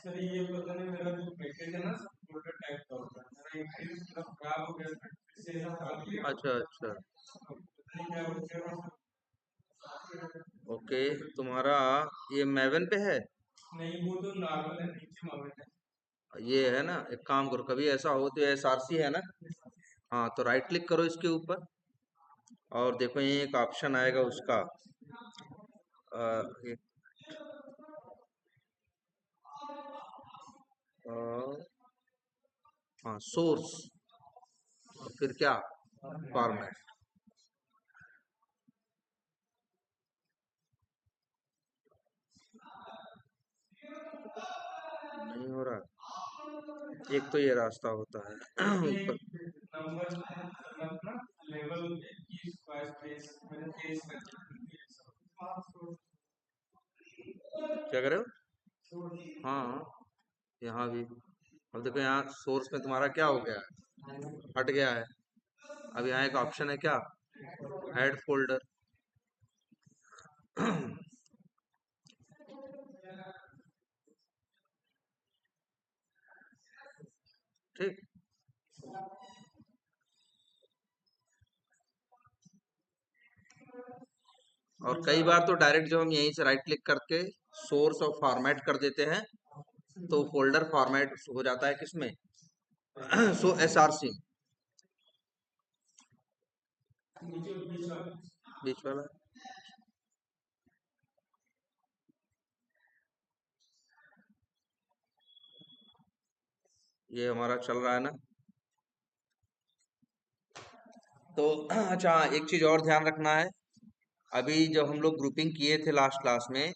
Sir ये पता नहीं मेरा जो पैकेज है ना सब फोल्डर टाइप का होता है, मेरा एक डिस्क पूरा खराब हो गया था, इससे ऐसा खराब किया अच्छा अच्छा। पता नहीं क्या हो गया। ओके, तुम्हारा ये मैवन पे है? नहीं वो तो नॉर्मल है, नीचे मांगे ये है ना, एक काम करो, कभी ऐसा हो तो SRC है ना, हाँ तो राइट क्लिक करो इसके ऊपर और देखो ये एक ऑप्शन आएगा उसका, ये, अ, हाँ सोर्स, फिर क्या, फॉर्मेट। नहीं हो रहा, एक तो ये रास्ता होता है ऊपर। नंबर मतलब ना लेवल 21 22 23 मैंने 23 तक। क्या करे हो? हाँ, यहाँ भी। अब देखो यहाँ सोर्स में तुम्हारा क्या हो गया है, हट गया है। अब यहाँ एक ऑप्शन है क्या, ऐड फोल्डर। ठीक। और कई बार तो डायरेक्ट जो हम यहीं से राइट क्लिक करके सोर्स और फॉर्मेट कर देते हैं तो फोल्डर फॉर्मेट हो जाता है किसमें सो SRC, नीचे बीच वाला बीच वाला। ये हमारा चल रहा है ना। तो अच्छा एक चीज और ध्यान रखना है, अभी जब हम लोग ग्रुपिंग किए थे लास्ट क्लास में,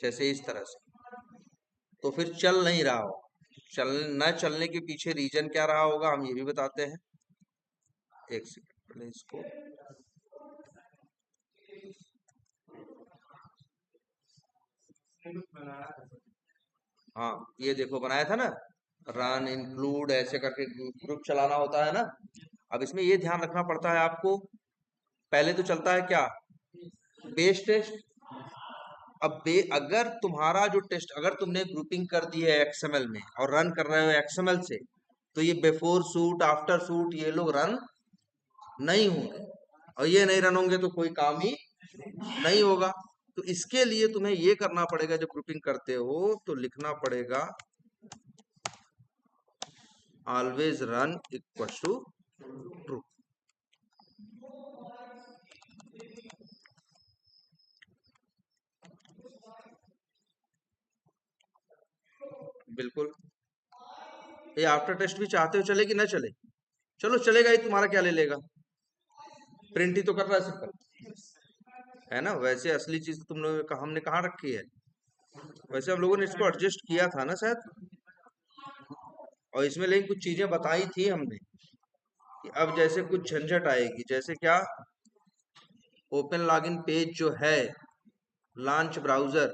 जैसे इस तरह से, तो फिर चल नहीं रहा हो, चल न चलने के पीछे रीजन क्या रहा होगा हम ये भी बताते हैं। एक सेकंड पहले इसको, बनाया है। हाँ ये देखो बनाया था ना, रन इंक्लूड ऐसे करके ग्रुप चलाना होता है ना। अब इसमें ये ध्यान रखना पड़ता है आपको, पहले तो चलता है क्या, बेस टेस्ट। अब अगर तुम्हारा जो टेस्ट, अगर तुमने ग्रुपिंग कर दी है XML में और रन कर रहे हो XML से, तो ये बिफोर सूट आफ्टर सूट ये लोग रन नहीं होंगे, और ये नहीं रन होंगे तो कोई काम ही नहीं होगा। तो इसके लिए तुम्हें ये करना पड़ेगा, जब ग्रुपिंग करते हो तो लिखना पड़ेगा always run equal to true. बिल्कुल। ये आफ्टर टेस्ट भी चाहते हो चले कि ना चले? चलो चलेगा ही, तुम्हारा क्या ले लेगा, प्रिंट ही तो कर रहा है सिंपल, है ना। वैसे असली चीज तुम लोगों ने हमने कहाँ रखी है, वैसे हम लोगों ने इसको एडजस्ट किया था ना शायद, और इसमें लेकिन कुछ चीजें बताई थी हमने कि अब जैसे कुछ झंझट आएगी, जैसे क्या, ओपन लॉगिन पेज जो है, लॉन्च ब्राउजर,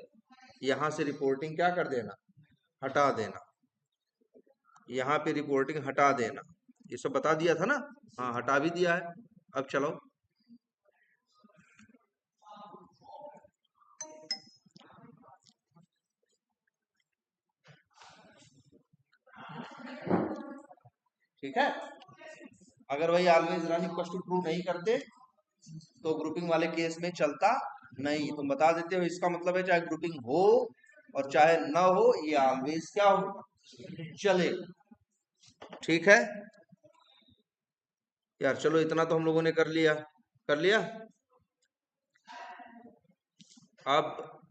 यहाँ से रिपोर्टिंग क्या कर देना, हटा देना, यहाँ पे रिपोर्टिंग हटा देना, ये सब बता दिया था ना। हाँ हटा भी दिया है। अब चलो, ठीक है। अगर वही always run equal to true नहीं करते तो ग्रुपिंग वाले केस में चलता नहीं, तुम बता देते हो, इसका मतलब है चाहे ग्रुपिंग हो और चाहे ना हो, ये ऑलवेज क्या होगा, चलेगा। ठीक है यार, चलो इतना तो हम लोगों ने कर लिया, कर लिया। अब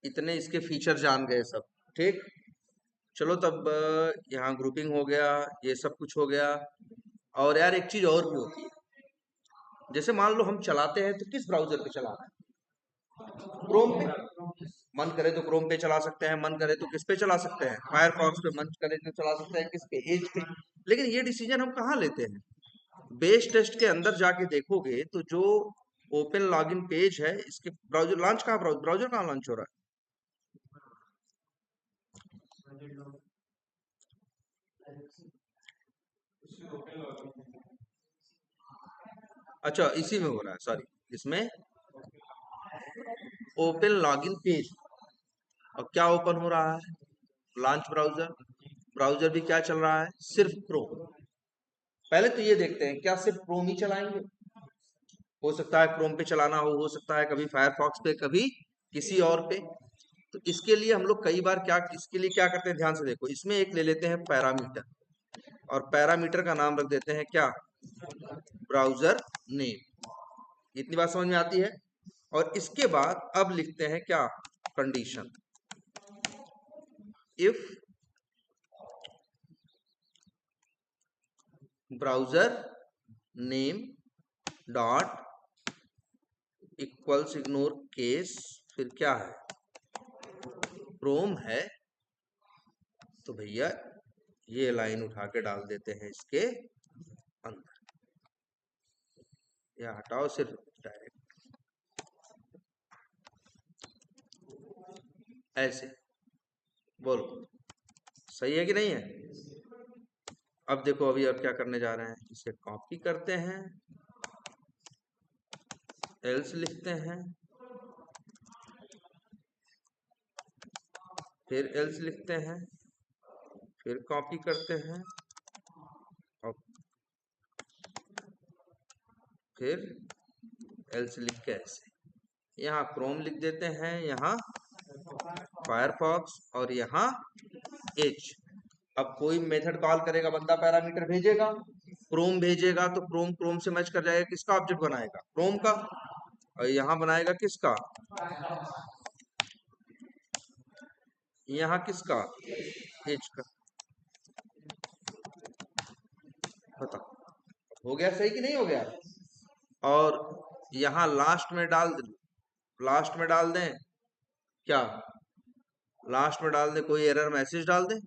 इतने इसके फीचर जान गए सब, ठीक। चलो तब यहाँ ग्रुपिंग हो गया, ये सब कुछ हो गया। और यार एक चीज और भी होती है, जैसे मान लो हम चलाते हैं तो किस ब्राउजर पे चलाना है, क्रोम पे। मन करे तो क्रोम पे चला सकते हैं, मन करे तो किस पे चला सकते हैं, फायरफॉक्स पे, मन करे तो चला सकते हैं किस पे, एज पे। लेकिन ये डिसीजन हम कहाँ लेते हैं, बेस टेस्ट के अंदर जाके देखोगे तो जो ओपन लॉगिन पेज है, इसके ब्राउजर लॉन्च कहाँ, ब्राउजर कहाँ लॉन्च हो रहा है, अच्छा इसी में हो रहा है, सॉरी, इसमें ओपन लॉगिन पेज, और क्या ओपन हो रहा है? Launch browser. ब्राउजर भी क्या चल रहा है? सिर्फ क्रोम। पहले तो ये देखते हैं क्या सिर्फ क्रोम ही चलाएंगे। हो सकता है क्रोम पे चलाना हो सकता है कभी फायरफॉक्स पे, कभी किसी और पे। तो इसके लिए हम लोग कई बार क्या, इसके लिए क्या करते हैं, ध्यान से देखो। इसमें एक ले लेते हैं पैरामीटर, और पैरामीटर का नाम रख देते हैं क्या? Browser name. इतनी बात समझ में आती है? और इसके बाद अब लिखते हैं क्या? Condition. If browser name dot equals, ignore case, फिर क्या है? क्रोम है, तो भैया ये लाइन उठा के डाल देते हैं इसके अंदर, या हटाओ सिर्फ डायरेक्ट ऐसे। बोलो सही है कि नहीं है? अब देखो अभी और क्या करने जा रहे हैं, इसे कॉपी करते हैं, एल्स लिखते हैं, फिर एल्स लिखते हैं, फिर कॉपी करते हैं, और फिर एल्स लिख के ऐसे यहाँ क्रोम लिख देते हैं, यहाँ फायरफॉक्स, और यहाँ एच। अब कोई मेथड कॉल करेगा, बंदा पैरामीटर भेजेगा, क्रोम भेजेगा, तो क्रोम क्रोम से मैच कर जाएगा, किसका ऑब्जेक्ट बनाएगा? क्रोम का। और यहाँ बनाएगा किसका? यहाँ किसका? एच का। बताओ हो गया सही कि नहीं हो गया? और यहाँ लास्ट में डाल दें क्या? लास्ट में डाल दें कोई एरर मैसेज डाल दें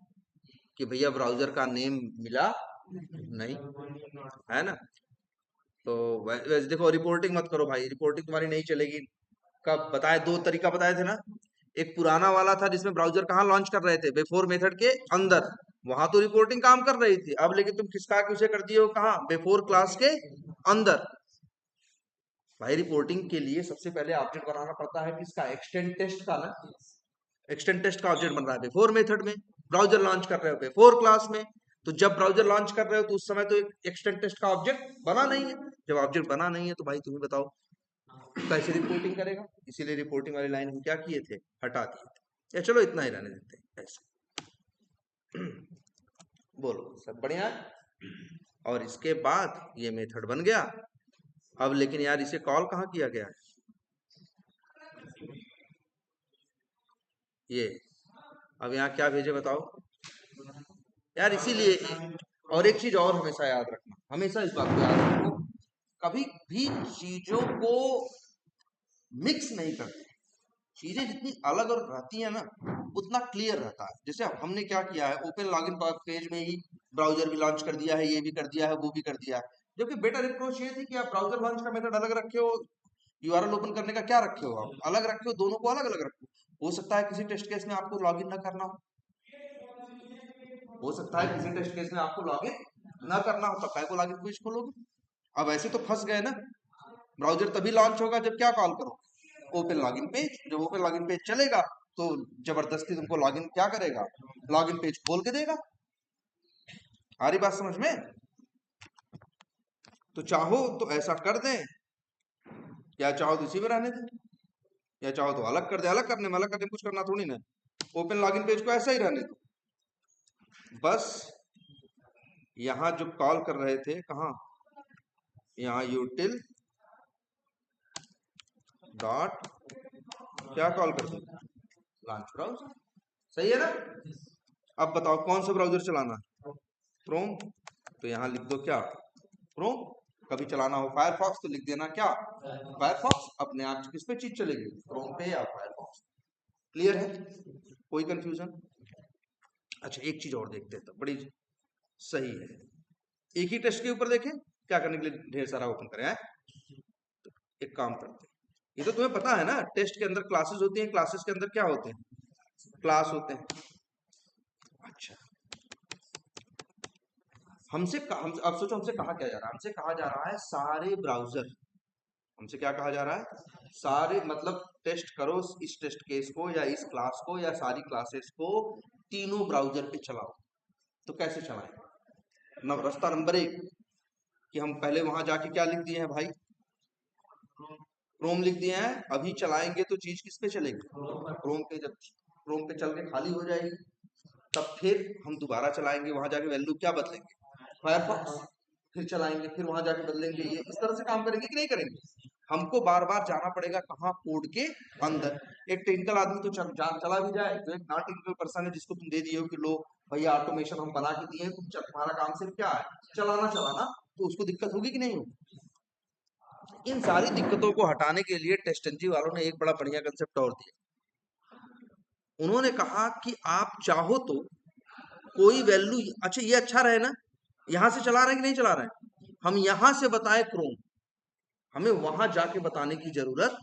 कि भैया ब्राउजर का नेम मिला नहीं, है ना? तो वैसे देखो, रिपोर्टिंग मत करो भाई, रिपोर्टिंग तुम्हारी नहीं चलेगी। कब बताए? दो तरीका बताए थे ना। एक पुराना वाला था जिसमें ब्राउजर कहाँ लॉन्च कर रहे थे? बिफोर मेथड के अंदर, वहां तो रिपोर्टिंग काम कर रही थी। अब लेकिन तुम खिसका के उसे कर दिए हो कहाँ? बिफोर क्लास के अंदर। भाई रिपोर्टिंग के लिए सबसे पहले ऑब्जेक्ट बनाना पड़ता है किसका? एक्सटेंड टेस्ट का ना। एक्सटेंड टेस्ट का ऑब्जेक्ट बन रहा है बिफोर मेथड में, ब्राउजर लॉन्च कर रहे हो बिफोर क्लास में। तो जब ब्राउजर लॉन्च कर रहे हो तो उस समय तो एक्सटेंड टेस्ट का ऑब्जेक्ट बना नहीं है। जब ऑब्जेक्ट बना नहीं है तो भाई तुम ही बताओ कैसे रिपोर्टिंग करेगा? इसीलिए रिपोर्टिंग वाली लाइन हम क्या किए थे? हटा दिए थे। या चलो इतना ही रहने देते हैं ऐसे। बोलो सब बढ़िया है? और इसके बाद ये मेथड बन गया। अब लेकिन यार इसे कॉल कहाँ किया गया है? ये अब यहाँ क्या भेजे बताओ यार? इसीलिए और एक चीज और हमेशा याद रखना, हमेशा इस बात को याद रखना, कभी भी चीजों को मिक्स नहीं करते। चीजें जितनी अलग और रहती है ना, उतना क्लियर रहता है। जैसे अब हमने क्या किया है, ओपन लॉगिन पेज में ही ब्राउजर भी लॉन्च कर दिया है, ये भी कर दिया है, वो भी कर दिया है। जबकि बेटर अप्रोच ये थी कि आप ब्राउजर लॉन्च का मेथड अलग रखे हो, यूआरएल ओपन करने का क्या रखे हो, आप अलग रखे हो, दोनों को अलग अलग रखो। हो सकता है किसी टेस्ट केस में आपको लॉगिन ना करना हो सकता है किसी टेस्ट केस में आपको लॉगिन ना करना हो, तब को लॉगिन पेज खोलोगे। अब ऐसे तो फंस गए ना। ब्राउजर तभी लॉन्च होगा जब क्या कॉल करो? Open login page. जब ओपन लॉगिन पेज चलेगा तो जबरदस्ती तुमको लॉगिन क्या करेगा? लॉगिन पेज खोल के देगा। आ रही बात समझ में? तो चाहो तो ऐसा कर दें, या चाहो तो इसी में रहने दें, या चाहो तो अलग कर दे। अलग करने में कुछ करना थोड़ी ना। ओपन लॉगिन पेज को ऐसा ही रहने दो। बस यहां जो कॉल कर रहे थे, कहा? यहाँ यूटिल डॉट क्या कॉल कर दिया? Launch browser. सही है ना? अब बताओ कौन सा ब्राउजर चलाना है? क्रोम। तो यहाँ लिख दो क्या? क्रोम। कभी चलाना हो फायरफॉक्स तो लिख देना क्या? फायरफॉक्स। अपने आप किस पे चीज चलेगी? क्रोम पे या फायरफॉक्स। क्लियर है? कोई कंफ्यूजन? अच्छा एक चीज और देखते हैं, तो बड़ी सही है। एक ही टेस्ट के ऊपर देखें, क्या करने के लिए ढेर सारा ओपन करें? तो एक काम करते हैं, ये तो तुम्हें पता है ना, टेस्ट के अंदर क्लासेस होती हैं, क्लासेस के अंदर क्या होते हैं? क्लास होते हैं। अच्छा हम अब सोचो हमसे कहा क्या जा रहा है? हमसे कहा जा रहा है सारे ब्राउजर हमसे क्या कहा जा रहा है, सारे मतलब टेस्ट करो इस टेस्ट केस को या इस क्लास को या सारी क्लासेस को तीनों ब्राउजर पे चलाओ। तो कैसे चलाएं? रास्ता नंबर 1 कि हम पहले वहां जाके क्या लिख दिए हैं भाई, क्रोम लिख दिए हैं। अभी चलाएंगे तो चीज किस पे चलेगी, क्रोम पे। जब क्रोम पे चल के खाली हो जाएगी तब फिर हम दोबारा चलाएंगे, वहां जाके वैल्यू क्या बदलेंगे, फायरफॉक्स, फिर चलाएंगे, फिर वहां जाके बदलेंगे। ये इस तरह से काम करेंगे कि नहीं करेंगे? हमको बार बार जाना पड़ेगा कहाँ, कोड के अंदर। एक टेक्निकल आदमी तो चला भी जाए, जो एक नॉन टेक्निकल पर्सन है जिसको तुम दे दिए हो कि लो भैया ऑटोमेशन हम बना के दिए हैं, तुम्हारा काम सिर्फ क्या है, चलाना, तो उसको दिक्कत होगी कि नहीं होगी? इन सारी दिक्कतों को हटाने के लिए टेस्टंजी वालों ने एक बड़ा बढ़िया कंसेप्ट और दिया। उन्होंने कहा कि आप चाहो तो कोई वैल्यू, अच्छा ये अच्छा रहे ना, यहां से चला रहे हैं कि नहीं चला रहे हैं, हम यहां से बताएं क्रोम, हमें वहां जाके बताने की जरूरत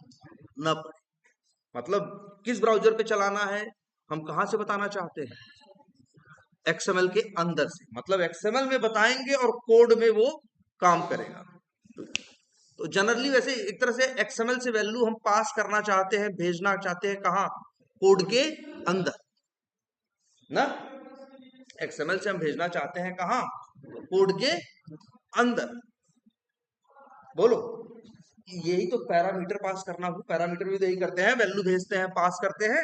न पड़े। मतलब किस ब्राउजर पे चलाना है, हम कहां से बताना चाहते हैं, एक्सएमएल के अंदर से, मतलब एक्सएमएल में बताएंगे और कोड में वो काम करेगा। तो जनरली वैसे एक तरह से एक्सएमएल से वैल्यू हम पास करना चाहते हैं, भेजना चाहते हैं कहां, कोड के अंदर ना। एक्सएमएल से हम भेजना चाहते हैं कहां, कोड के अंदर। बोलो, यही तो पैरामीटर पास करना हो, पैरामीटर भी तो यही करते हैं, वैल्यू भेजते हैं, पास करते हैं।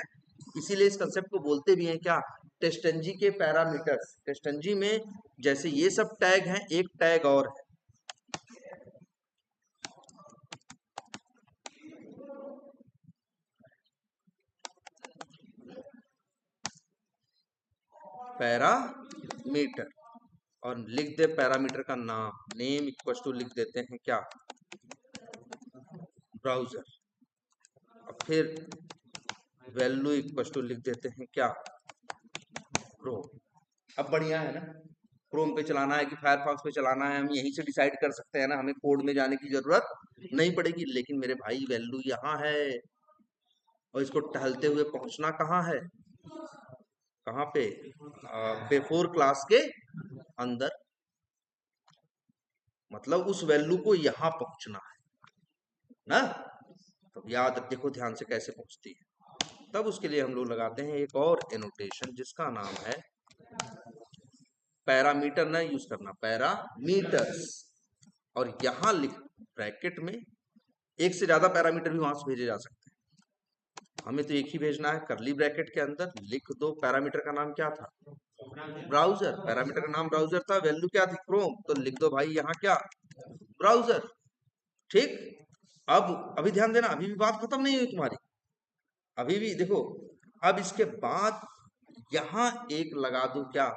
इसीलिए इस कंसेप्ट को बोलते भी हैं क्या, टेस्टंजी के पैरामीटर्स। टेस्टंजी में जैसे ये सब टैग हैं, एक टैग और है, पैरामीटर, और लिख दे पैरामीटर का नाम, नेम इक्वल टू लिख देते हैं क्या, ब्राउजर। और फिर वैल्यू इक्वल टू लिख देते हैं क्या, क्रोम। अब बढ़िया है ना, क्रोम पे चलाना है कि फायरफॉक्स पे चलाना है, हम यहीं से डिसाइड कर सकते हैं ना, हमें कोड में जाने की जरूरत नहीं पड़ेगी। लेकिन मेरे भाई वैल्यू यहाँ है और इसको टहलते हुए पहुंचना कहाँ है, कहाँ पे, बिफोर क्लास के अंदर, मतलब उस वैल्यू को यहाँ पहुंचना है ना। तो याद देखो ध्यान से कैसे पहुंचती है। तब उसके लिए हम लोग लगाते हैं एक और एनोटेशन जिसका नाम है, पैरामीटर ना यूज करना, पैरामीटर्स, और यहां लिख ब्रैकेट में, एक से ज्यादा पैरामीटर भी वहां से भेजे जा सकते हैं, हमें तो एक ही भेजना है, करली ब्रैकेट के अंदर लिख दो, पैरामीटर का नाम क्या था, ब्राउजर। पैरामीटर का नाम ब्राउजर था, वैल्यू क्या थी, क्रोम, तो लिख दो भाई यहाँ क्या, ब्राउजर। ठीक, अब अभी ध्यान देना, अभी भी बात खत्म नहीं हुई तुम्हारी, अभी भी देखो। अब इसके बाद यहां एक लगा दो क्या,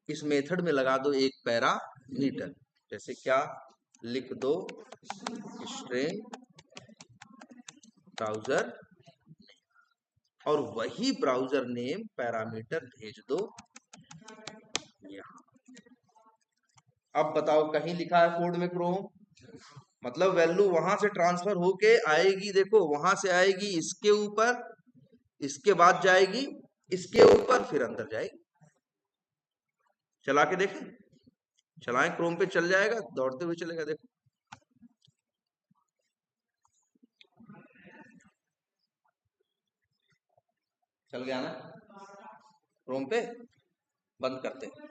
इस मेथड में लगा दो एक पैरामीटर, जैसे क्या, लिख दो स्ट्रिंग ब्राउजर, और वही ब्राउजर नेम पैरामीटर भेज दो यहां। अब बताओ, कहीं लिखा है कोड में क्रोम, मतलब वैल्यू वहां से ट्रांसफर होके आएगी, देखो वहां से आएगी इसके ऊपर, इसके बाद जाएगी इसके ऊपर, फिर अंदर जाएगी। चला के देखें, चलाएं, क्रोम पे चल जाएगा, दौड़ते हुए चलेगा, देखो। चल गया ना, क्रोम पे। बंद करते हैं।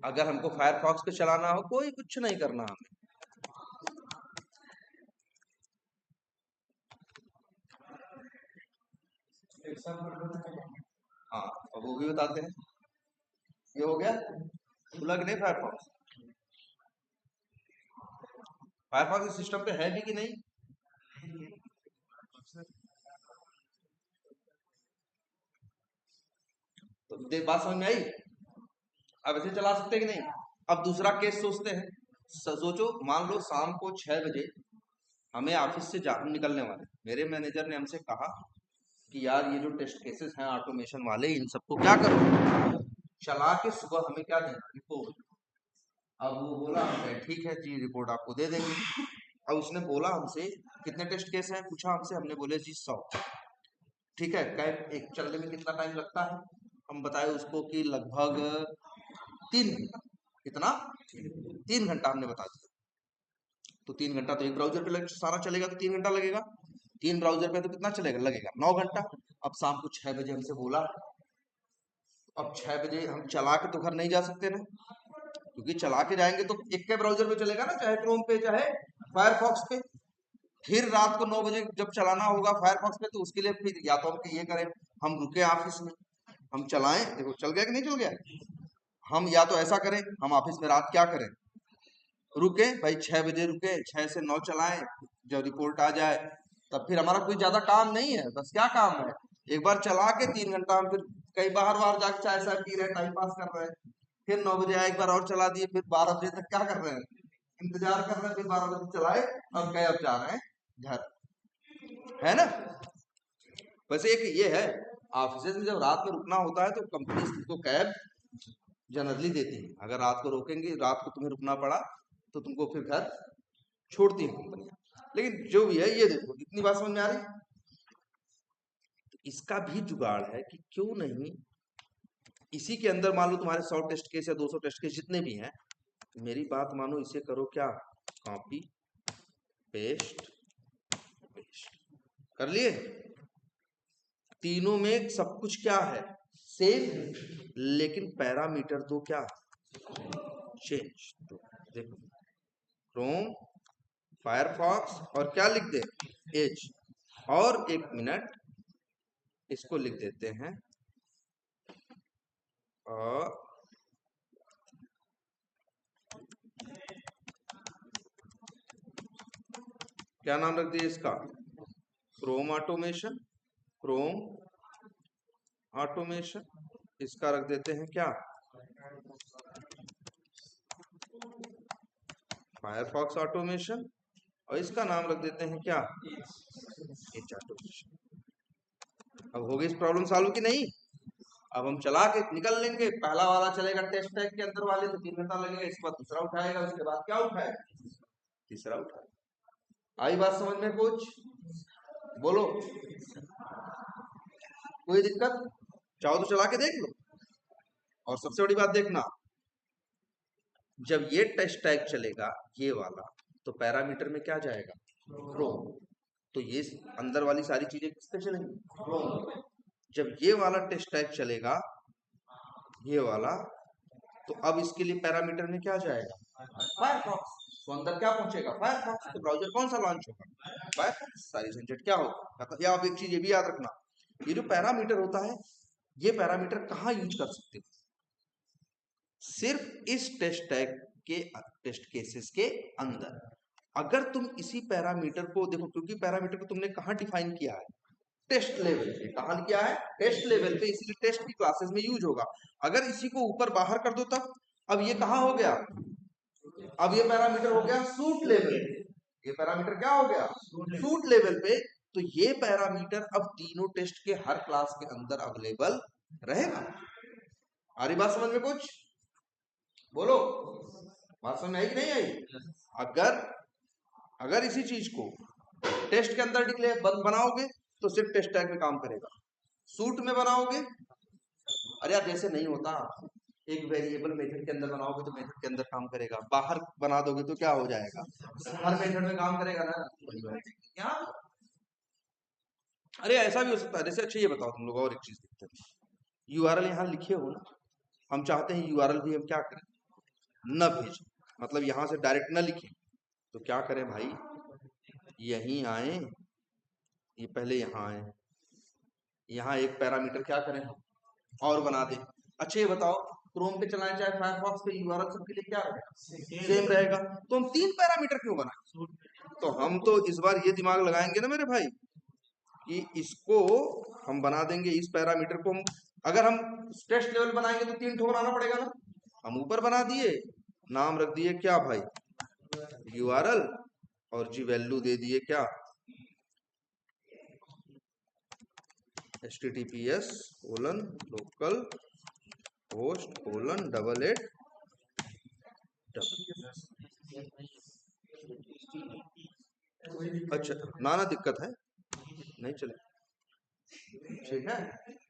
अगर हमको फायरफॉक्स पे चलाना हो, कोई कुछ नहीं करना हमें, हाँ, अब वो भी बताते हैं। ये हो गया, खुला कि नहीं फायरफॉक्स, फायरफॉक्स सिस्टम पे है भी कि नहीं, तो बात समझ में आई। अब ऐसे चला सकते हैं कि नहीं। अब दूसरा केस सोचते हैं, सोचो, मान लो शाम को 6 बजे हमें ऑफिस से निकलने वाले, मेरे मैनेजर ने हमसे कहा कि यार ये जो टेस्ट केसेस हैं ऑटोमेशन वाले, इन सबको क्या करो, चला के सुबह हमें क्या देना, रिपोर्ट। अब वो बोला, हमने ठीक है जी, रिपोर्ट आपको दे देंगे। अब उसने बोला हमसे कितने टेस्ट केस हैं, पूछा हमसे, हमने बोले जी 100। ठीक है, कैब एक चलने में कितना टाइम लगता है, हम बताए उसको कि लगभग 3 घंटा। कितना, 3 घंटा हमने बता दिया। तो 3 घंटा तो एक ब्राउजर पे सारा चलेगा, तो 3 घंटा लगेगा। 3 ब्राउजर पे तो कितना चलेगा, लगेगा 9 घंटा। अब शाम को 6 बजे हमसे बोला, अब 6 बजे हम चला के तो घर नहीं जा सकते ना, क्योंकि चला के जाएंगे तो एक के ब्राउजर पे चलेगा ना, चाहे क्रोम पे चाहे फायरफॉक्स पे। फिर रात को 9 बजे जब चलाना होगा फायरफॉक्स पे, तो उसके लिए फिर या तो हम ये करें, हम रुके ऑफिस में, हम चलाएं, देखो चल गया कि नहीं चल गया। हम या तो ऐसा करें, हम ऑफिस में रात क्या करें, रुके भाई 6 बजे रुके, 6 से 9 चलाएं, जब रिपोर्ट आ जाए तब फिर हमारा कोई ज्यादा काम नहीं है, बस क्या काम है, एक बार चला के 3 घंटा हम फिर कई बाहर बाहर जाके चाय साय पी रहे हैं, टाइम पास कर रहे हैं। फिर 9 बजे आए, एक बार और चला दिए, फिर 12 बजे तक क्या कर रहे हैं, इंतजार कर रहे हैं, फिर 12 बजे चलाए और कई अब जा रहे हैं घर, है ना। वैसे एक ये है, ऑफिस में जब रात में रुकना होता है तो कंपनी को कैब जनरली देती है, अगर रात को रोकेंगे, रात को तुम्हें रुकना पड़ा तो तुमको फिर घर छोड़ती है कंपनियां। लेकिन जो भी है, ये देखो इतनी बात समझ में आ रही। तो इसका भी जुगाड़ है कि क्यों नहीं इसी के अंदर, मान लो तुम्हारे 100 टेस्ट केस या 200 टेस्ट केस जितने भी हैं, मेरी बात मानो, इसे करो क्या, कॉपी पेस्ट पेस्ट कर लिए। तीनों में सब कुछ क्या है, सेम, लेकिन पैरामीटर तो क्या चेंज। तो देखो क्रोम, फायरफॉक्स और क्या लिख दे, एज, और 1 मिनट इसको लिख देते हैं, और क्या नाम रख दिया इसका, क्रोम ऑटोमेशन, क्रोम ऑटोमेशन। इसका रख देते हैं क्या, फायरफॉक्स ऑटोमेशन, और इसका नाम रख देते हैं क्या, एज ऑटोमेशन। अब हो गई इस प्रॉब्लम सॉल्व की नहीं। अब हम चला के निकल लेंगे, पहला वाला चलेगा टेस्ट टैग के अंदर वाले, तो 3 घंटा लगेगा, इसके बाद दूसरा उठाएगा, उसके बाद क्या उठाएगा, तीसरा उठाएगा। आई बात समझ में कुछ, बोलो, कोई दिक्कत, चाहो तो चला के देख लो। और सबसे बड़ी बात देखना, जब ये टेस्ट टैग चलेगा ये वाला, तो पैरामीटर में क्या जाएगा, क्रोम, तो ये अंदर वाली सारी चीजें किस पे चलेंगी, क्रोम। जब ये वाला टेस्ट टैग चलेगा, ये वाला, तो अब इसके लिए पैरामीटर में क्या जाएगा, फायरफॉक्स, तो अंदर क्या पहुंचेगा, फायरफॉक्स। तो ब्राउजर कौन सा लॉन्च होगा, फायरफॉक्स। सारी झंझट क्या होगा। या आप एक चीज ये भी याद रखना, ये जो पैरामीटर होता है, ये पैरामीटर कहाँ यूज कर सकते हो, सिर्फ इस टेस्ट टैग के टेस्ट केसेस के अंदर। अगर तुम इसी पैरामीटर को देखो, क्योंकि पैरामीटर को तुमने कहाँ डिफाइन किया है, टेस्ट लेवल पे, कहाँ किया है, टेस्ट लेवल पे, इसलिए टेस्ट की क्लासेस में यूज होगा। अगर इसी को ऊपर बाहर कर दो तब, अब ये कहाँ हो गया, अब ये पैरामीटर हो गया सूट लेवल पे, ये पैरामीटर क्या हो गया, सूट लेवल पे। तो ये पैरामीटर अब तीनों टेस्ट के हर क्लास के अंदर अवेलेबल रहेगा। आ रही बात समझ में कुछ, बोलो, बात समझ में आई कि नहीं आई। अगर इसी चीज को टेस्ट के अंदर डिक्लेयर बनाओगे तो सिर्फ टेस्ट टैग में काम करेगा, सूट में बनाओगे, अरे यार जैसे नहीं होता, एक वेरिएबल मेथड के अंदर बनाओगे तो मेथड के अंदर काम करेगा, बाहर बना दोगे तो क्या हो जाएगा, हर मेथड में काम करेगा ना, क्या। अरे ऐसा भी हो सकता है, जैसे अच्छा ये बताओ तुम लोग, और एक चीज देखते हैं, यूआरएल यहाँ लिखे हो ना, हम चाहते हैं यूआरएल भी हम क्या करें, न भेजें, मतलब यहाँ से डायरेक्ट न लिखें, तो क्या करें भाई, यहीं आए, ये पहले यहाँ आए, यहाँ एक पैरामीटर क्या करें हम और बना दें। अच्छा ये बताओ, क्रोम पे चलाएं चाहे फायरफॉक्स पे, यूआरएल सबके लिए क्या रहेगा, सेम रहेगा, तो हम 3 पैरामीटर क्यों बनाए। तो हम तो इस बार ये दिमाग लगाएंगे ना मेरे भाई, कि इसको हम बना देंगे, इस पैरामीटर को हम, अगर हम टेस्ट लेवल बनाएंगे तो 3 ठो बनाना पड़ेगा ना, हम ऊपर बना दिए, नाम रख दिए क्या भाई, यूआरएल, और जी वैल्यू दे दिए क्या, https://localhost:88. अच्छा ना दिक्कत है, नहीं चले, ठीक है,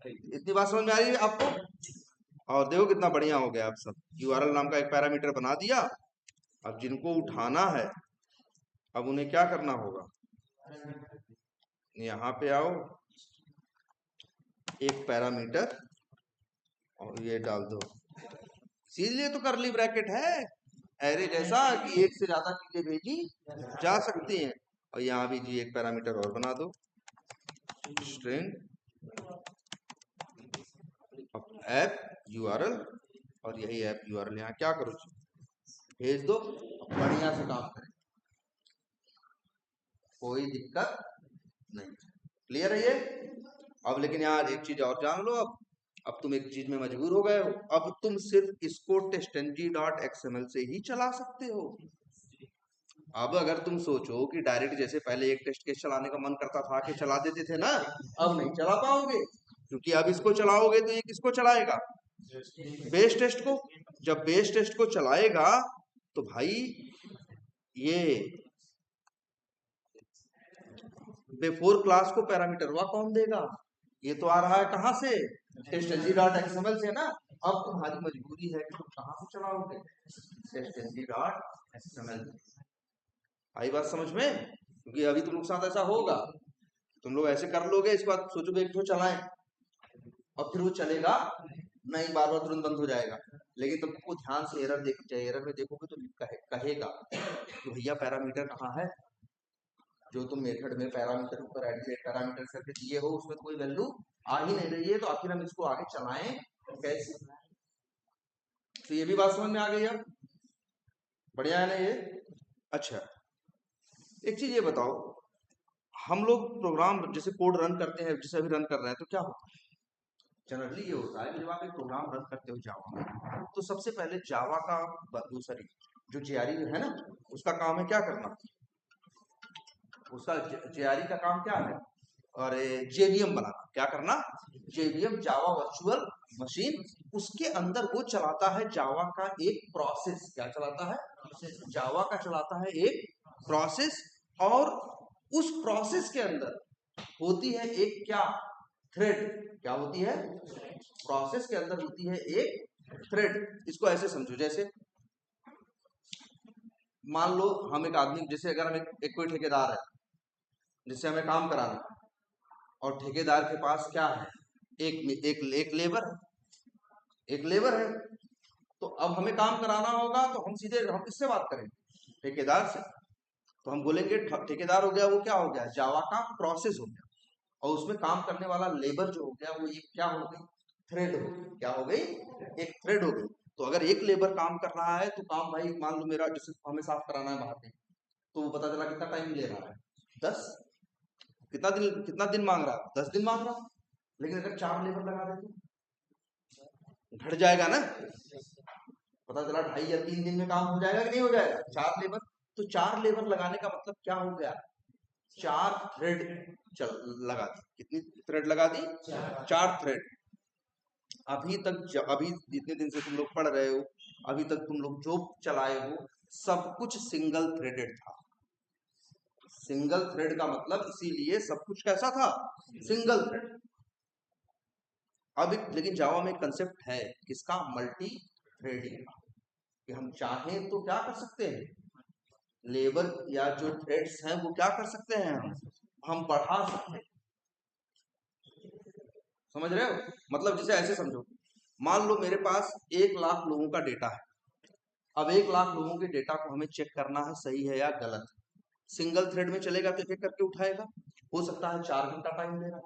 इतनी बात समझ में आ रही है आपको। और देखो कितना बढ़िया हो गया, आप सब यूआरएल नाम का एक पैरामीटर बना दिया। अब जिनको उठाना है अब उन्हें क्या करना होगा, यहाँ पे आओ, एक पैरामीटर और ये डाल दो, इसीलिए तो करली ब्रैकेट है, एरे जैसा कि एक से ज्यादा चीजें भेजी जा सकती हैं। और यहाँ भी जी एक पैरामीटर और बना दो, स्ट्रिंग ऐप यूआरएल, और यही ऐप यूआरएल यहाँ क्या करो भेज दो, बढ़िया से काम करें, कोई दिक्कत नहीं। क्लियर है ये? अब लेकिन यार एक चीज और जान लो, अब तुम एक चीज में मजबूर हो गए हो, अब तुम सिर्फ इसको testng.xml से ही चला सकते हो। अब अगर तुम सोचो कि डायरेक्ट जैसे पहले एक टेस्ट केस चलाने का मन करता था कि चला देते थे ना, अब नहीं चला पाओगे, क्योंकि अब इसको चलाओगे तो ये किसको चलाएगा, बेस टेस्ट को। जब बेस टेस्ट को चलाएगा तो भाई ये बिफोर क्लास को पैरामीटर हुआ कौन देगा, ये तो आ रहा है कहां से, testng.xml से ना। अब तुम्हारी मजबूरी है कि तुम कहां से चलाओगे, testng.xml। आई बात समझ में? क्योंकि अभी तुम लोग के साथ ऐसा होगा, तुम लोग ऐसे कर लोगे, इसके बाद सोचोगे एक तो चलाएं और फिर वो चलेगा नहीं, बार बार तुरंत बंद हो जाएगा। लेकिन तुमको ध्यान से एरर देख, एरर में देखोगे तो कहेगा कि भैया पैरामीटर कहाँ है, जो तुम मेथड में पैरामीटर ऊपर एडिट पैरामीटर करके दिए हो उसमें कोई वैल्यू आ ही नहीं रही है, तो आखिर हम इसको आगे चलाएं कैसे। तो ये भी बात समझ में आ गई अब, बढ़िया है ना ये। अच्छा एक चीज ये बताओ, हम लोग प्रोग्राम जैसे कोड रन करते हैं, जैसे अभी रन कर रहे हैं, तो क्या होता है, जनरली ये होता है कि जब आप एक प्रोग्राम रन करते हो जावा में, तो सबसे पहले जावा का दूसरी जो जेआरई है ना, उसका काम है क्या करना, उसका जेआरई का काम क्या है, और जेवीएम बनाना, क्या करना, जेवीएम जावा वर्चुअल मशीन, उसके अंदर वो चलाता है जावा का एक प्रोसेस, क्या चलाता है, जावा का चलाता है एक प्रोसेस, और उस प्रोसेस के अंदर होती है एक क्या, थ्रेड, क्या होती है, प्रोसेस के अंदर होती है एक थ्रेड। इसको ऐसे समझो, जैसे मान लो हम एक आदमी, जैसे अगर हम एक कोई ठेकेदार है जिससे हमें काम कराना, और ठेकेदार के पास क्या है, एक लेबर है, तो अब हमें काम कराना होगा तो हम सीधे हम किससे बात करेंगे, ठेकेदार से। तो हम बोलेंगे ठेकेदार हो गया, वो क्या हो गया, जावा का प्रोसेस हो गया, और उसमें काम करने वाला लेबर जो हो गया वो एक क्या हो गई, थ्रेड हो गई, क्या हो गई, एक थ्रेड हो गई। तो अगर एक लेबर काम कर रहा है तो काम भाई मान लो मेरा जैसे हमें साफ कराना है बाहर पे, तो वो पता चला कितना टाइम ले रहा है, 10, कितना दिन मांग रहा है, 10 दिन मांग रहा है। लेकिन अगर 4 लेबर लगा दे तो घट जाएगा ना, पता चला 2.5 या 3 दिन में काम हो जाएगा कि नहीं हो जाएगा, 4 लेबर। तो 4 लेबर लगाने का मतलब क्या हो गया, 4 थ्रेड लगा दी, कितनी थ्रेड लगा दी, 4 थ्रेड। अभी जितने दिन से तुम लोग पढ़ रहे हो, अभी तक तुम लोग जो चलाए हो सब कुछ सिंगल थ्रेडेड था। सिंगल थ्रेड का मतलब इसीलिए सब कुछ कैसा था, सिंगल थ्रेड। अब लेकिन जावा में कंसेप्ट है किसका, मल्टी थ्रेडिंग, कि हम चाहें तो क्या कर सकते हैं, लेबर या जो थ्रेड्स हैं वो क्या कर सकते हैं, हम बढ़ा सकते हैं। समझ रहे हो, मतलब जैसे ऐसे समझो, मान लो मेरे पास 1 लाख लोगों का डेटा है, अब 1 लाख लोगों के डेटा को हमें चेक करना है सही है या गलत। सिंगल थ्रेड में चलेगा तो एक करके उठाएगा, हो सकता है 4 घंटा टाइम लेगा।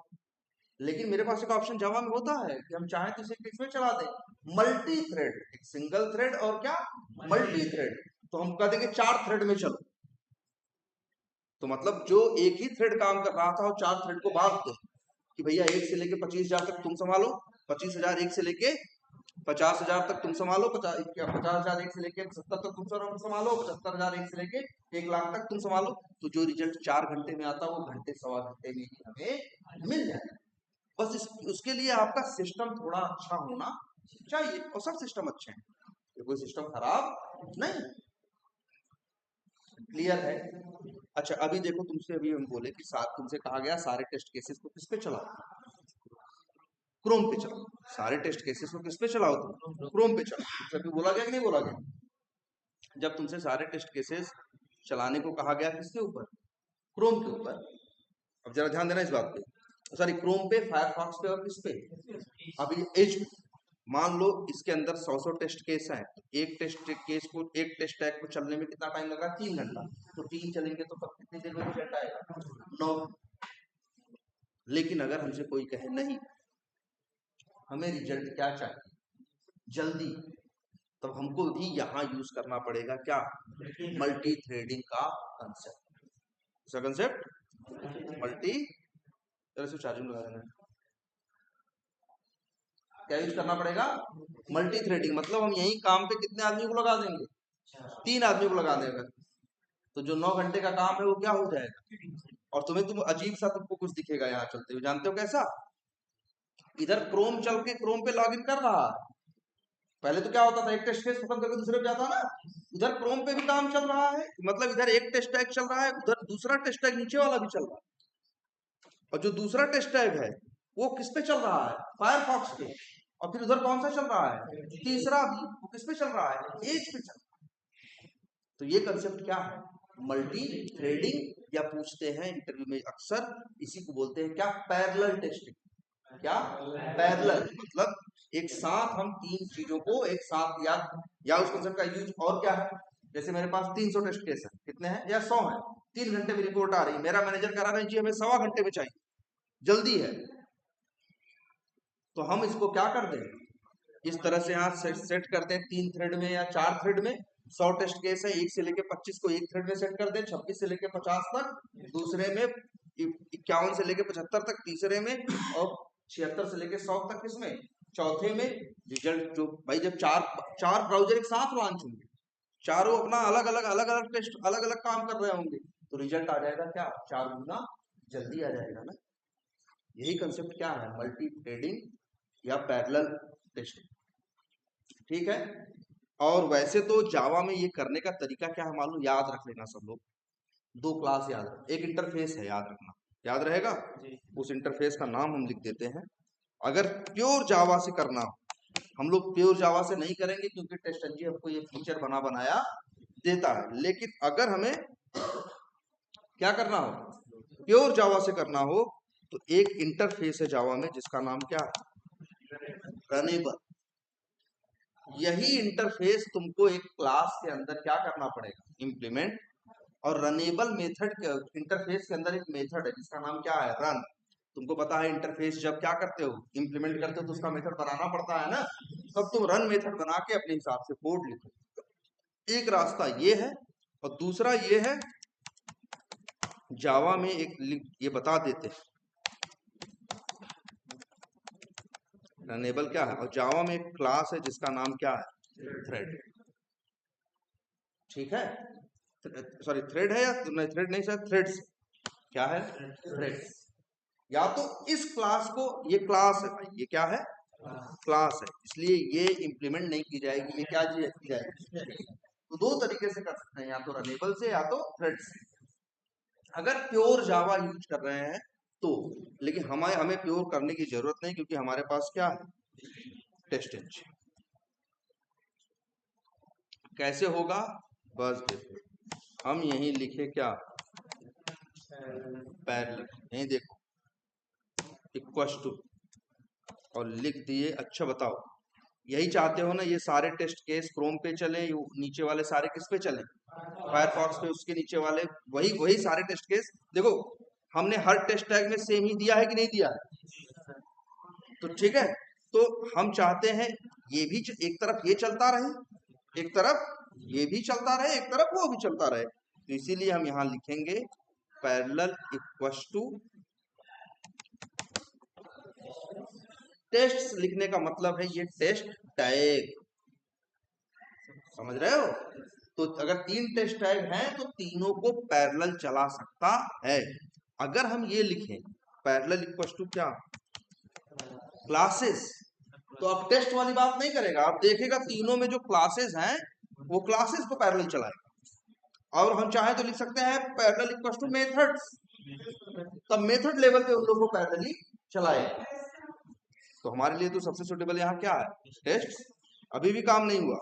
लेकिन मेरे पास एक ऑप्शन जावा में होता है कि हम चाहें तो इसे किसमें चला दें, मल्टी थ्रेड, एक सिंगल थ्रेड और क्या, मल्टी थ्रेड। तो हम कह देंगे 4 थ्रेड में चलो, तो मतलब जो एक ही थ्रेड काम कर रहा था वो 4 थ्रेड को बांट दो कि भैया 1 से लेके 25,000 तक तुम संभालो, 25,000 1 से लेके 50,000 तक तुम संभालो, 50,000 1 से लेके 70 तक तुम संभालो, 75,000 1 से लेके 1 लाख तक तुम संभालो। तो जो रिजल्ट 4 घंटे में आता है वो घंटे सवा घंटे में ही हमें मिल जाए। बस उसके लिए आपका सिस्टम थोड़ा अच्छा होना चाहिए, और सब सिस्टम अच्छे हैं, तो कोई सिस्टम खराब नहीं। क्लियर है? अच्छा अभी देखो, तुमसे अभी हम बोले कि तुमसे कहा गया सारे टेस्ट केसेस को किस पे चलाओ, क्रोम पे चलाओ, सारे टेस्ट केसेस को किस पे चलाओ, तुम क्रोम पे चलाओ। तुमसे अभी बोला गया कि नहीं बोला गया, जब तुमसे सारे टेस्ट केसेस चलाने को कहा गया किसके ऊपर, क्रोम के ऊपर। अब जरा ध्यान देना इस बात पे, सॉरी क्रोम पे, फायरफॉक्स पे और किस पे, अभी एज। मान लो इसके अंदर 100 टेस्ट केस हैं, तो एक टेस्ट केस को, एक टेस्ट टैग को चलने में कितना टाइम लगा, 3 घंटा। तो 3 चलेंगे तो कब कितनी देर में रिजल्ट आएगा, 9। लेकिन अगर हमसे कोई कहे नहीं हमें रिजल्ट क्या चाहिए, जल्दी, तब हमको भी यहाँ यूज करना पड़ेगा क्या, मल्टी थ्रेडिंग का कंसेप्ट। उसका कंसेप्ट मल्टी, से चार्जिंग लगा देना, क्या यूज करना पड़ेगा, मल्टी थ्रेडिंग। मतलब हम यही काम पे कितने आदमी को लगा देंगे, 3 आदमी को लगा देंगे, तो जो 9 घंटे का काम है वो क्या हो जाएगा। और तुम अजीब सा तुमको कुछ दिखेगा यहाँ चलते हुए, जानते हो कैसा, इधर क्रोम चल के क्रोम पे लॉगिन कर रहा है। पहले तो क्या होता था, एक टेस्ट केस खत्म करके दूसरे पे जाता ना, उधर क्रोम पे भी काम चल रहा है, मतलब इधर एक टेस्ट टैग चल रहा है, उधर दूसरा टेस्ट टैग नीचे वाला भी चल रहा है। और जो दूसरा टेस्ट टैग है वो किस पे चल रहा है, फायरफॉक्स पे। और फिर उधर कौन सा चल रहा है, तीसरा भी, वो किस पे चल रहा है, एज पे चल रहा है। तो ये कंसेप्ट क्या है, मल्टी थ्रेडिंग, या पूछते हैं इंटरव्यू में अक्सर, इसी को बोलते हैं क्या, पैरेलल टेस्टिंग। क्या, पैरेलल, मतलब एक साथ हम 3 चीजों को एक साथ, या उस कंसेप्ट का यूज और क्या है, जैसे मेरे पास 300 टेस्ट केस है, कितने हैं, या 100 है, 3 घंटे में रिपोर्ट आ रही, मेरा मैनेजर कह रहा है जी हमें 1.25 घंटे में चाहिए, जल्दी है, तो हम इसको क्या कर दें, इस तरह से यहाँ सेट करते हैं 3 थ्रेड में या 4 थ्रेड में। 100 टेस्ट केस है, 1 से लेके 25 को एक थ्रेड में सेट कर दें, 26 से लेके 50 तक दूसरे में, 51 से लेके 75 तक तीसरे में, और 76 से लेके 100 तक किसमें, चौथे में। रिजल्ट जो भाई, जब चार ब्राउजर एक साथ लॉन्च होंगे, चारों अपना अलग अलग टेस्ट अलग अलग काम कर रहे होंगे, तो रिजल्ट आ जाएगा क्या, 4 गुना जल्दी आ जाएगा ना। यही कंसेप्ट क्या है, मल्टी थ्रेडिंग या पैरेलल टेस्टिंग, ठीक है। और वैसे तो जावा में ये करने का तरीका क्या है मालूम, याद रख लेना सब लोग, 2 क्लास याद रख, एक इंटरफेस है, याद रखना, याद रहेगा। उस इंटरफेस का नाम हम लिख देते हैं। अगर प्योर जावा से करना हो, हम लोग प्योर जावा से नहीं करेंगे क्योंकि टेस्टंजी हमको ये फीचर बनाया देता है। लेकिन अगर हमें क्या करना हो, प्योर जावा से करना हो, तो एक इंटरफेस है जावा में जिसका नाम क्या है, रनेबल। यही इंटरफेस तुमको एक क्लास के अंदर क्या करना पड़ेगा, इम्प्लीमेंट। और रनेबल मेथड के इंटरफेस के अंदर एक मेथड है जिसका नाम क्या है, रन। तुमको पता है इंटरफेस जब क्या करते हो, इम्प्लीमेंट करते हो, तो उसका मेथड बनाना पड़ता है ना, तब तुम रन मेथड बना के अपने हिसाब से कोड लिखो। एक रास्ता ये है, और दूसरा ये है, जावा में एक ये बता देते हैं रनेबल क्या है, और जावा में एक क्लास है जिसका नाम क्या है, थ्रेड, ठीक है। सॉरी थ्रेड है, या नहीं थ्रेड नहीं, शायद थ्रेड्स, क्या है, थ्रेड्स। या तो इस क्लास को, ये क्लास है भाई, ये क्या है, क्लास है, इसलिए ये इंप्लीमेंट नहीं की जाएगी, ये क्या की जाएगी। तो 2 तरीके से कर सकते हैं, या तो रनेबल से या तो थ्रेड से, अगर प्योर जावा यूज कर रहे हैं तो। लेकिन हमें प्योर करने की जरूरत नहीं, क्योंकि हमारे पास क्या है, टेस्ट इंजन। कैसे होगा, बस देखो, हम यही लिखे क्या, पैरेलल, यही देखो इक्वल टू, और लिख दिए। अच्छा बताओ, यही चाहते हो ना, ये सारे टेस्ट केस क्रोम पे चले, नीचे वाले सारे किस पे चले, फायरफॉक्स पे, उसके नीचे वाले वही सारे टेस्ट केस। देखो हमने हर टेस्ट टैग में सेम ही दिया है कि नहीं दिया है, तो ठीक है। तो हम चाहते हैं ये भी एक तरफ ये चलता रहे, एक तरफ ये भी चलता रहे, एक तरफ वो भी चलता रहे, तो इसीलिए हम यहां लिखेंगे पैरेलल इक्वल टू टेस्ट। लिखने का मतलब है ये टेस्ट टैग, समझ रहे हो। तो अगर 3 टेस्ट टैग हैं तो तीनों को पैरेलल चला सकता है। अगर हम ये लिखें पैरेलल इक्वल टू क्या, क्लासेस, तो अब टेस्ट वाली बात नहीं करेगा, अब देखेगा तीनों में जो क्लासेस हैं वो क्लासेस को पैरेलल चलाएगा। और हम चाहे तो लिख सकते हैं पैरेलल इक्वल टू मेथड्स, तब मेथड लेवल पे उन लोगों को पैरेलली चलाएगा। तो हमारे लिए तो सबसे सुटेबल यहाँ क्या है, टेस्ट। अभी भी काम नहीं हुआ,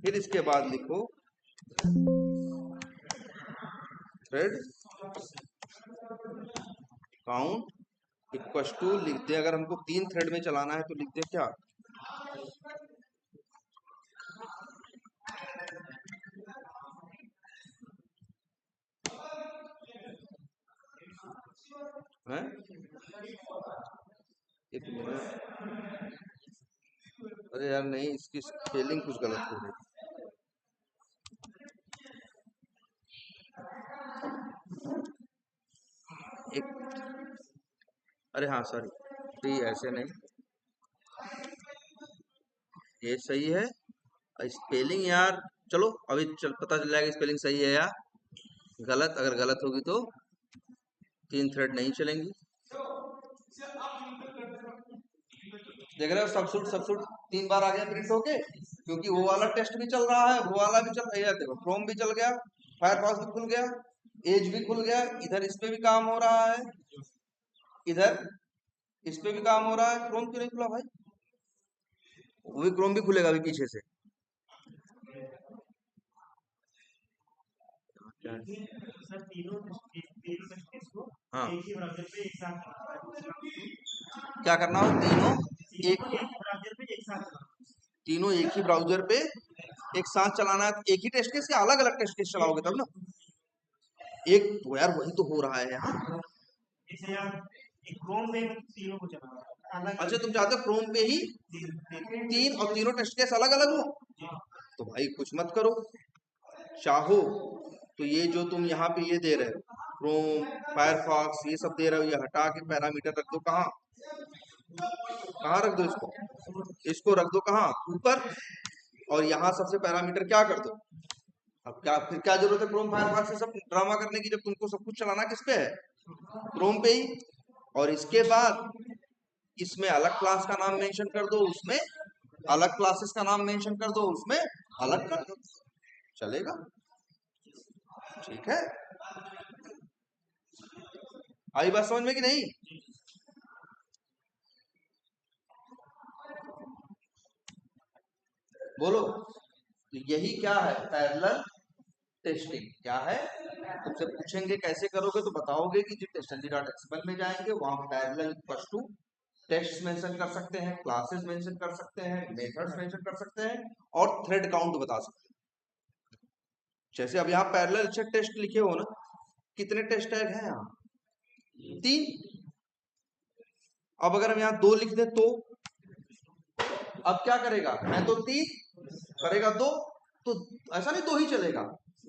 फिर इसके बाद लिखो थ्रेड काउंट इक्वल टू लिख दे, अगर हमको 3 थ्रेड में चलाना है तो लिख दे क्या, है? एक मिनट, अरे यार नहीं, इसकी स्पेलिंग कुछ गलत हो रही एक, अरे हाँ सॉरी, तो ये ऐसे नहीं, ये सही है स्पेलिंग यार। चलो अभी पता चल जाएगा स्पेलिंग सही है या गलत। अगर गलत होगी तो 3 थ्रेड नहीं चलेंगी। देख रहे हो सबसूट 3 बार आ गया प्रिंट होके, क्योंकि वो वाला टेस्ट भी चल रहा है, वो वाला भी चल रहा है। देखो क्रोम भी चल गया, फायरफॉक्स भी खुल गया, एज भी खुल गया, इधर इस पे भी काम हो रहा है, इधर इस पे भी काम हो रहा है। क्रोम क्यों नहीं खुला भाई? वो भी क्रोम भी खुलेगा अभी पीछे से। हाँ क्या करना हो, तीनों एक ही ब्राउजर पे एक साथ चलाना है। एक ही टेस्ट केस या अलग अलग टेस्ट केस चलाओगे तब ना? एक तो यार वही तो हो रहा है यहाँ। अच्छा तुम चाहते हो क्रोम पे ही 3 और तीनों टेस्ट केस अलग अलग हो? तो भाई कुछ मत करो, चाहो तो ये जो तुम यहाँ पे ये दे रहे हो क्रोम फायरफॉक्स ये सब दे रहे हो, ये हटा के पैरामीटर रख दो। कहाँ कहाँ रख दो इसको रख दो कहाँ, ऊपर। और यहाँ सबसे पैरामीटर क्या कर दो। अब क्या फिर क्या जरूरत है क्रोम फायरफॉक्स से सब ड्रामा करने की, जब तुमको सब कुछ चलाना किस पे है, क्रोम पे ही। और इसके बाद इसमें अलग क्लास का नाम मेंशन कर दो, उसमें अलग क्लासेस का नाम मेंशन कर दो, उसमें अलग कर दो, चलेगा। ठीक है, आई बात समझ में कि नहीं? बोलो, यही क्या है पैरेलल टेस्टिंग। क्या है, तुमसे पूछेंगे कैसे करोगे तो बताओगे कि जो टेस्टली.xml में जाएंगे वहां parallel equal to test mention कर सकते हैं, क्लासेस मेंशन कर सकते हैं, मेथड्स मेंशन कर सकते हैं और थ्रेड काउंट बता सकते हैं। जैसे अब यहाँ पैरेलल टेस्ट लिखे हो ना, कितने टेस्ट टैग हैं यहाँ? 3। अब अगर हम यहाँ 2 लिख दे तो अब क्या करेगा, मैं तो 3 करेगा 2, तो ऐसा नहीं 2 ही चलेगा,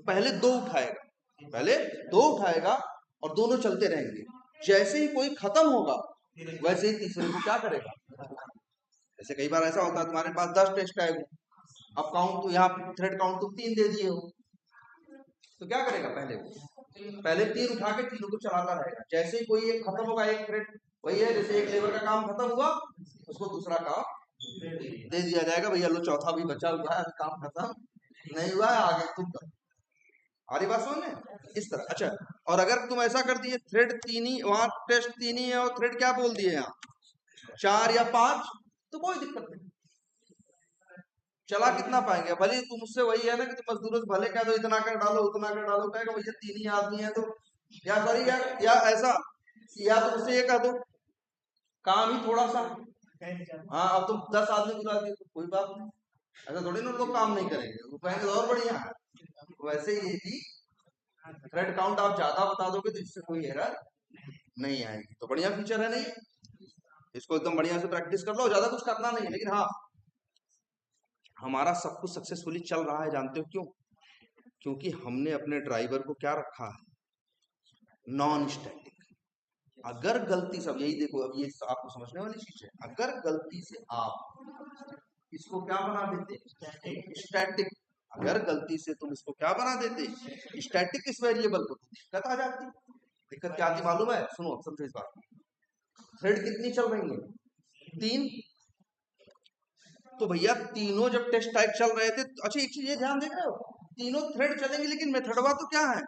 पहले 2 उठाएगा, पहले 2 उठाएगा और दोनों चलते रहेंगे। जैसे ही कोई खत्म होगा वैसे ही तीसरे को क्या करेगा। जैसे कई बार ऐसा होता है तुम्हारे पास 10 टेस्ट टैग, अब काउंट तो यहाँ थ्रेड काउंट तुम 3 दे दिए हो, तो क्या करेगा, पहले 3 उठा के तीनों को चलाता रहेगा। जैसे ही कोई एक खत्म होगा, एक थ्रेड वही है, जैसे एक लेबर का काम खत्म हुआ उसको दूसरा काम दे दिया जाएगा, भैया लो चौथा भी बचा हुआ है, काम खत्म नहीं हुआ है, आगे तुम करो। आ रही बात समझ में? इस तरह। अच्छा, और अगर तुम ऐसा कर दिए थ्रेड 3 ही, वहां टेस्ट 3 ही है और थ्रेड क्या बोल दिए यहाँ 4 या 5, तो कोई दिक्कत नहीं, चला कितना पाएंगे। भले तुम उससे वही है ना कि तुम मजदूरों से भले कह दो इतना कर डालो उतना कर डालो, कहेगा भैया 3 ही आदमी है तो, या सॉरी या ऐसा, या तो उससे ये कह दो काम ही थोड़ा सा, हाँ अब तुम 10 आदमी बुला दिए तो कोई बात नहीं, ऐसा थोड़ी ना लोग काम नहीं करेंगे, वो कहेंगे और बढ़िया है। वैसे ये भी थ्रेड काउंट आप ज्यादा बता दोगे तो इससे कोई एरर नहीं आएगी, तो बढ़िया फीचर है नहीं, इसको एकदम बढ़िया से प्रैक्टिस कर लो, ज्यादा कुछ करना नहीं है। लेकिन हाँ, हमारा सब कुछ सक्सेसफुली चल रहा है, जानते हो क्यों? क्योंकि हमने अपने ड्राइवर को क्या रखा है, नॉन स्टैटिक। अगर गलती से, अब यही देखो, अब ये आपको समझने वाली चीज है, अगर गलती से आप इसको क्या बना देते स्टैटिक, अगर गलती से तुम इसको क्या बना देते स्टैटिक, इस वेरिएबल को, तो दिक्कत आ जाती। दिक्कत क्या आती मालूम है? सुनो समझो इस बात, थ्रेड कितनी चल रही है 3, तो भैया तीनों जब टेस्ट टाइप चल रहे थे, अच्छा एक चीज ये ध्यान देख रहे हो, तीनों थ्रेड चलेंगे लेकिन मेथडवा तो क्या है,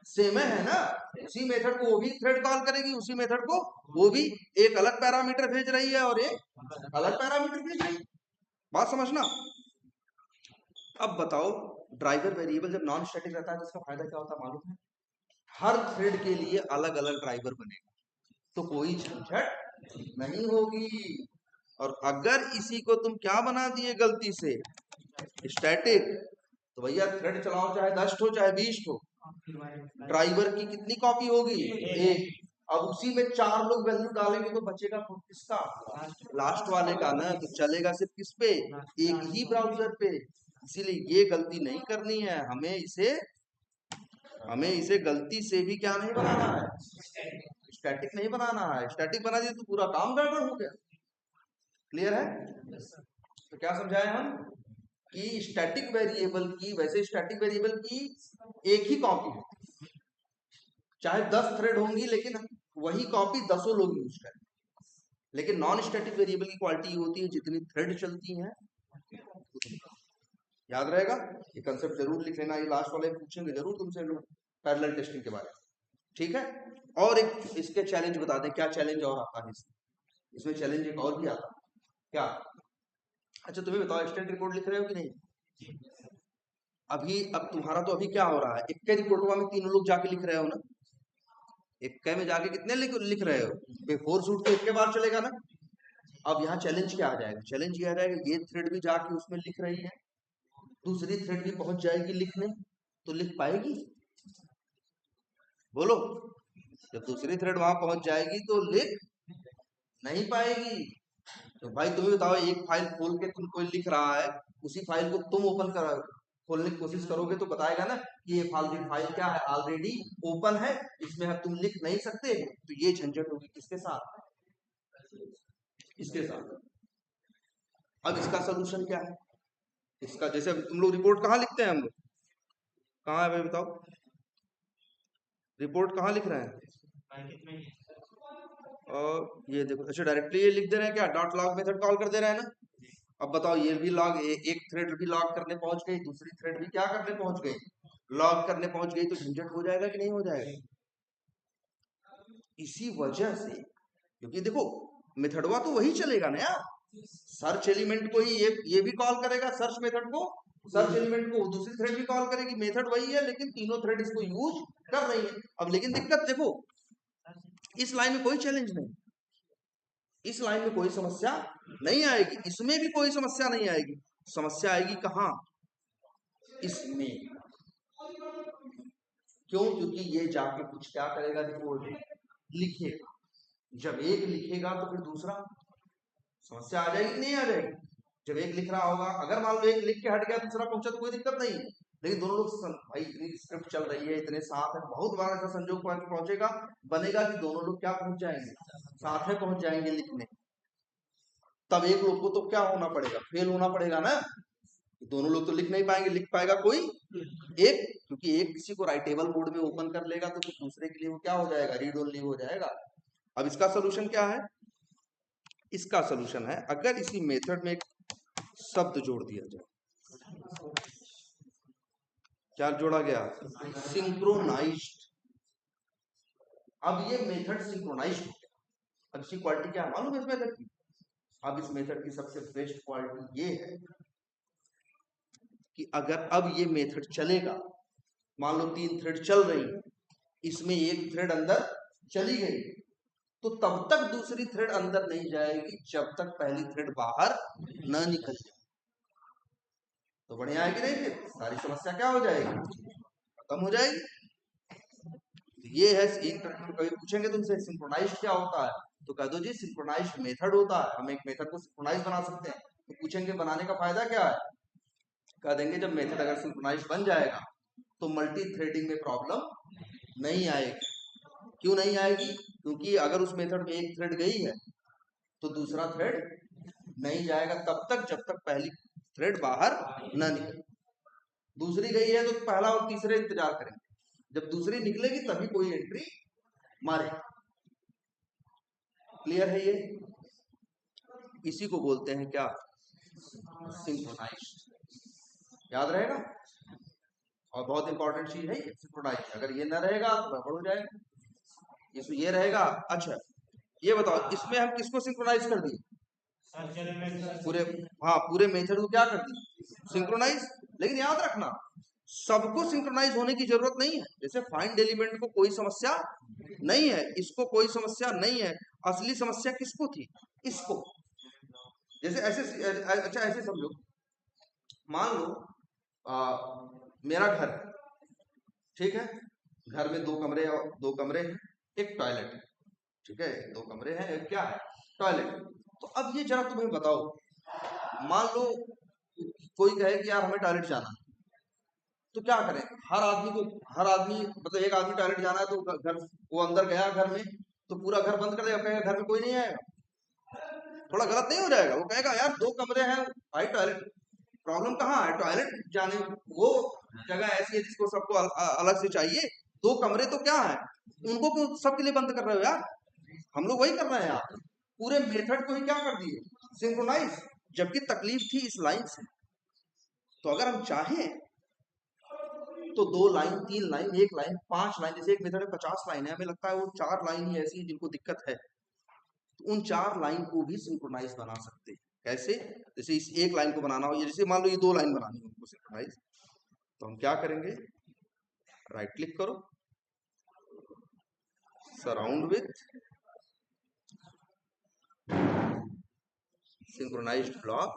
सेम है ना। उसी मेथड को वो भी थ्रेड कॉल करेगी, उसी मेथड को वो भी एक अलग पैरामीटर भेज रही है और एक अलग पैरामीटर भेज रही है, बात समझना। अब बताओ, ड्राइवर वेरिएबल जब नॉन स्टैटिक रहता है तो इसका फायदा क्या होता है मालूम है? हर थ्रेड के लिए अलग अलग ड्राइवर बनेगा, तो कोई झंझट नहीं होगी। और अगर इसी को तुम क्या बना दिए गलती से स्टैटिक, तो भैया थ्रेड चलाओ चाहे 10 हो चाहे 20 हो, ड्राइवर की कितनी कॉपी होगी? एक। अब उसी में 4 लोग वैल्यू डालेंगे तो बचेगा किसका? लास्ट वाले का ना। तो चलेगा सिर्फ किस पे? एक ही ब्राउजर पे। इसीलिए ये गलती नहीं करनी है हमें इसे गलती से भी क्या नहीं बनाना है, स्टैटिक नहीं बनाना है। स्टैटिक बना दिया तो पूरा काम गड़बड़ हो गया। क्लियर है? तो क्या समझाए हम कि स्टैटिक वेरिएबल की, वैसे स्टैटिक वेरिएबल की एक ही कॉपी है, चाहे 10 थ्रेड होंगी लेकिन वही कॉपी 10 लोग यूज करें। लेकिन नॉन स्टैटिक वेरिएबल की क्वालिटी होती है जितनी थ्रेड चलती हैं। याद रहेगा, ये कंसेप्ट जरूर लिख लेना, ये लास्ट वाले पूछेंगे जरूर तुमसे पैरेलल टेस्टिंग के बारे में। ठीक है? और एक इसके चैलेंज बता दें, क्या चैलेंज और आता है इसमें चैलेंज एक और भी आता है क्या? अच्छा तुम्हें बताओ, एक्सटेंट रिपोर्ट लिख रहे हो कि नहीं? अब तुम्हारा तो अभी क्या हो रहा है, इक्के रिपोर्टवा में 3 लोग जाके लिख रहे हो ना। इक्के में जाके कितने लिख रहे हो? बिफोर शूट तो इक्के बार चलेगा ना। अब यहाँ चैलेंज क्या आ जाएगा? चैलेंज ये आ जाएगा, ये थ्रेड भी जाके उसमें लिख रही है, दूसरी थ्रेड भी पहुंच जाएगी लिखने, तो लिख पाएगी? बोलो, जब दूसरी थ्रेड वहां पहुंच जाएगी तो लिख नहीं पाएगी। तो भाई तुम्हें बताओ, एक फाइल खोल के तुम कोई लिख रहा है, उसी फाइल को तुम ओपन कर खोलने की कोशिश करोगे तो बताएगा ना कि ये फाइल क्या है, ऑलरेडी ओपन है, इसमें अब तुम लिख नहीं सकते। तो ये झंझट होगी किसके साथ? इसके साथ। अब इसका सोल्यूशन क्या है? इसका जैसे तुम लोग रिपोर्ट कहाँ लिखते हैं, हम लोग कहाँ है भाई बताओ, रिपोर्ट कहाँ लिख रहे हैं? और ये देखो, अच्छा डायरेक्टली ये लिख दे रहे हैं क्या, डॉट लॉग मेथड कॉल कर दे रहे हैं ना। अब बताओ, ये भी लॉग, एक थ्रेड भी लॉग करने पहुंच गई, दूसरी थ्रेड भी क्या करने पहुंच गई, लॉग करने पहुंच गई, तो झंझट हो जाएगा कि नहीं हो जाएगा? इसी वजह से, क्योंकि देखो मेथडवा तो वही चलेगा ना यार, सर्च एलिमेंट को ही ये भी कॉल करेगा, सर्च मेथड को, सर्च एलिमेंट को दूसरी थ्रेड भी कॉल करेगी, मेथड वही है, लेकिन तीनों थ्रेड इसको यूज कर रही है। अब लेकिन दिक्कत देखो, इस लाइन में कोई चैलेंज नहीं, इस लाइन में कोई समस्या नहीं आएगी, इसमें भी कोई समस्या नहीं आएगी। समस्या आएगी कहां? इसमें। क्यों? क्योंकि ये जाके कुछ क्या करेगा, रिपोर्ट लिखेगा। जब एक लिखेगा तो फिर दूसरा, समस्या आ जाएगी नहीं आ जाएगी? जब एक लिख रहा होगा, अगर मान लो एक लिख के हट गया, दूसरा पहुंचा तो कोई दिक्कत नहीं, लेकिन दोनों लोग भाई इतनी स्क्रिप्ट चल रही है, इतने साथ है, बहुत बार ऐसा संजोग पहुंचेगा, बनेगा कि दोनों लोग क्या पहुंच जाएंगे, साथ में पहुंच जाएंगे लिखने। तब एक लोग को तो क्या होना पड़ेगा, फेल होना पड़ेगा ना। दोनों लोग तो लिख नहीं पाएंगे, लिख पाएगा कोई एक, क्योंकि एक किसी को राइटेबल मोड में ओपन कर लेगा तो फिर दूसरे के लिए वो क्या हो जाएगा, रीड ओनली हो जाएगा। अब इसका सोल्यूशन क्या है? इसका सोल्यूशन है, अगर इसी मेथड में एक शब्द जोड़ दिया जाए। क्या जोड़ा गया? सिंक्रोनाइज्ड। अब ये मेथड सिंक्रोनाइज्ड हो गया। अब इसकी क्वालिटी क्या है मालूम है इस मेथड की? अब इस मेथड की सबसे बेस्ट क्वालिटी ये है कि अगर अब ये मेथड चलेगा, मान लो 3 थ्रेड चल रही, इसमें एक थ्रेड अंदर चली गई, तो तब तक दूसरी थ्रेड अंदर नहीं जाएगी जब तक पहली थ्रेड बाहर न निकल जाए। तो बढ़िया है कि नहीं? फिर सारी समस्या क्या हो जाएगी, खत्म हो जाएगी। ये है, कभी पूछेंगे तुमसे सिंक्रोनाइज्ड क्या होता है, तो कह दो जी सिंक्रोनाइज्ड मेथड होता है, हम एक मेथड को सिंक्रोनाइज बना सकते हैं। तो पूछेंगे बनाने का फायदा क्या है, कह देंगे जब मेथड अगर सिंक्रोनाइज बन जाएगा तो मल्टी थ्रेडिंग में प्रॉब्लम नहीं आएगी। क्यों नहीं आएगी? क्योंकि अगर उस मेथड में एक थ्रेड गई है तो दूसरा थ्रेड नहीं जाएगा तब तक जब तक पहली थ्रेड बाहर न निकले। दूसरी गई है तो पहला और तीसरे इंतजार करेंगे, जब दूसरी निकलेगी तभी कोई एंट्री मारेगा। क्लियर है ये? इसी को बोलते हैं क्या, सिंक्रोनाइज्ड। याद रहेगा, और बहुत इंपॉर्टेंट चीज है ये सिंक्रोनाइज। अगर ये ना रहेगा तो गड़बड़ हो जाएगा, इसमें ये रहेगा। अच्छा ये बताओ, इसमें हम किसको सिंक्रोनाइज कर दिए? पूरे, हाँ पूरे मेथड को क्या कर दिए, सिंक्रोनाइज। लेकिन याद रखना, सबको सिंक्रोनाइज होने की जरूरत नहीं है। जैसे फाइंड एलिमेंट को कोई समस्या नहीं है, इसको कोई समस्या नहीं है, असली समस्या किसको थी? इसको। जैसे ऐसे अच्छा ऐसे समझो, मान लो मेरा घर है, ठीक है, घर में दो कमरे हैं, एक टॉयलेट है, ठीक है, दो कमरे हैं, एक क्या है, टॉयलेट। तो अब ये जरा तुम्हें बताओ, मान लो कोई कहे कि यार हमें टॉयलेट जाना है, तो क्या करें? हर आदमी मतलब एक आदमी टॉयलेट जाना है तो घर, वो अंदर गया घर में तो पूरा घर बंद कर देगा, कहेगा घर में कोई नहीं आएगा? थोड़ा गलत नहीं हो जाएगा? वो कहेगा यार दो कमरे हैं भाई, टॉयलेट, प्रॉब्लम कहाँ है? टॉयलेट जाने, वो जगह ऐसी है जिसको सबको अलग से चाहिए, दो कमरे तो क्या है, उनको क्यों सबके लिए बंद कर रहे हो यार? हम लोग वही कर रहे हैं यार, पूरे मेथड को ही क्या कर दिए, सिंक्रोनाइज, जबकि तकलीफ थी इस लाइन से। तो अगर हम चाहें तो 2 लाइन, 3 लाइन, 1 लाइन, 5 लाइन, जैसे एक मेथड में 50 लाइन है, हमें लगता है वो 4 लाइन ही ऐसी है जिनको दिक्कत है, तो उन 4 लाइन को भी सिंक्रोनाइज बना सकते हैं। कैसे? जैसे इस एक लाइन को बनाना हो, जैसे मान लो ये 2 लाइन बनानी है उनको सिंक्रोनाइज, तो हम क्या करेंगे, राइट क्लिक करो, सराउंड विथ सिंक्रोनाइज्ड ब्लॉक।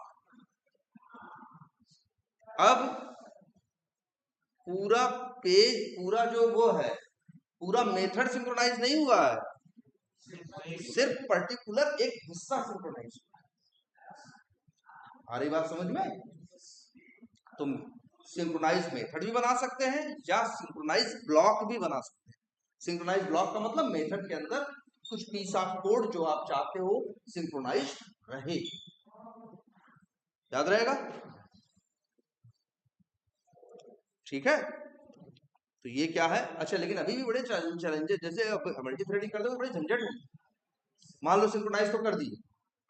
अब पूरा पेज, पूरा जो वो है, पूरा मेथड सिंक्रोनाइज नहीं हुआ है, सिर्फ पर्टिकुलर एक हिस्सा सिंक्रोनाइज हुआ है। आ रही बात समझ में? तुम सिंक्रोनाइज मेथड भी बना सकते हैं या सिंक्रोनाइज ब्लॉक भी बना सकते हैं। सिंक्रोनाइज ब्लॉक का मतलब मेथड के अंदर कुछ पीस ऑफ कोड जो आप चाहते हो सिंक्रोनाइज रहे। याद रहेगा? ठीक है, तो ये क्या है? अच्छा, लेकिन अभी भी बड़े चैलेंजेस, जैसे मल्टी थ्रेडिंग करते हो बड़े झंझट है। मान लो सिंक्रोनाइज तो कर दिए,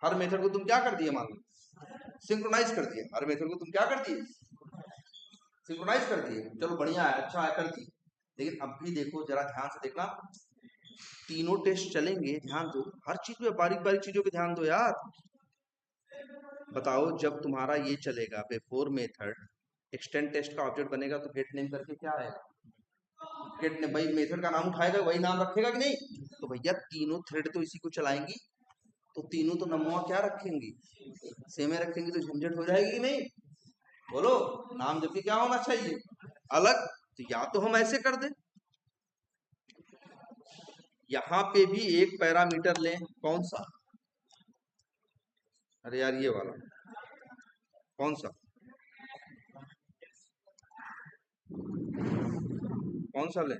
हर मेथड को तुम क्या कर दिए, मान लो सिंक्रोनाइज कर दिए, हर मेथड को तुम क्या कर दिए, सिंक्रोनाइज कर दिए, चलो बढ़िया है, अच्छा है, कर दिए। लेकिन अब भी देखो, जरा ध्यान से देखना, तीनों टेस्ट चलेंगे, ध्यान दो, हर चीज पे बारीक बारीक चीजों पे ध्यान दो यार। बताओ, जब तुम्हारा ये चलेगा बिफोर मेथड एक्सटेंड टेस्ट का ऑब्जेक्ट बनेगा तो गेट नेम करके क्या आएगा, गेट नेम, भाई मेथड का नाम उठाएगा, वही नाम रखेगा कि नहीं? तो भैया तीनों थ्रेड तो इसी को चलाएंगी, तो तीनों तो नमवा क्या रखेंगी, सेम रखेंगी, तो झंझट हो जाएगी कि नहीं? बोलो, नाम जब भी क्या होना चाहिए, अलग। तो या तो हम ऐसे कर दें, यहां पे भी एक पैरामीटर लें, कौन सा, अरे यार ये वाला, कौन सा, कौन सा लें,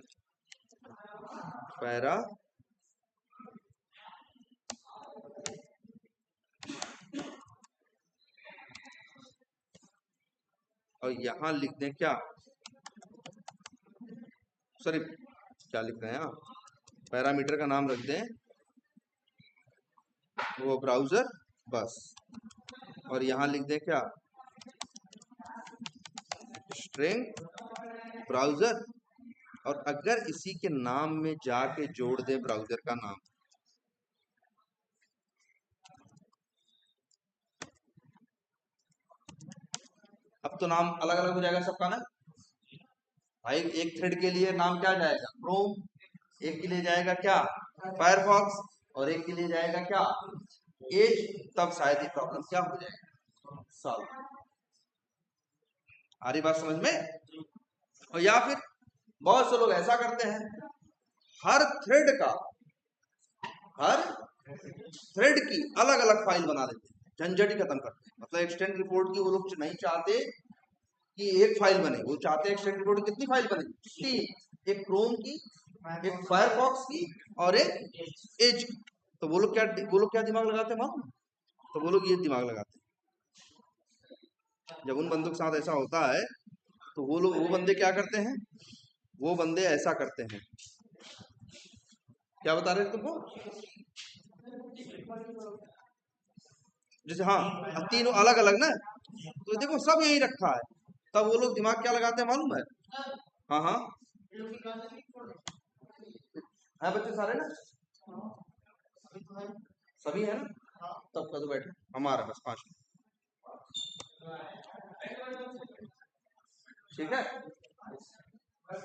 पैरा, और यहां लिख दें क्या, सॉरी क्या लिख रहे हैं आप, पैरामीटर का नाम रख दें वो ब्राउजर, बस। और यहां लिख दें क्या, स्ट्रिंग ब्राउजर। और अगर इसी के नाम में जाके जोड़ दें ब्राउजर का नाम, अब तो नाम अलग अलग हो जाएगा सबका ना भाई। एक थ्रेड के लिए नाम क्या जाएगा, क्रोम, एक के लिए जाएगा क्या, फायरफॉक्स, और एक के लिए जाएगा क्या, एज। तब शायद ये प्रॉब्लम क्या हो जाएगा, सॉल्व। आ रही बात समझ में? और या फिर बहुत से लोग ऐसा करते हैं, हर थ्रेड का, हर थ्रेड की अलग अलग फाइल बना देते हैं, झंझट ही खत्म करते हैं। मतलब एक्सटेंड रिपोर्ट की वो लोग नहीं चाहते कि एक फाइल बने, वो चाहते हैं एक्सटेंड रिपोर्ट कितनी फाइल बने, 3, एक क्रोम की, एक फायरफॉक्स की, और एक एज की। तो वो लोग क्या दिमाग लगाते हैं मालूम? तो वो लोग ये दिमाग लगाते हैं, जब उन बंदों के साथ ऐसा होता है तो वो बंदे क्या करते हैं, वो बंदे ऐसा करते हैं, क्या बता रहे थे तुमको, जैसे हाँ तीनों अलग अलग ना, तो देखो सब यही रखा है, तब वो लोग दिमाग क्या लगाते हैं मालूम है, हाँ हाँ है बच्चे सारे ना, सभी है ना, तब कदो बैठे, हमारा बस 5 मिनट, ठीक है।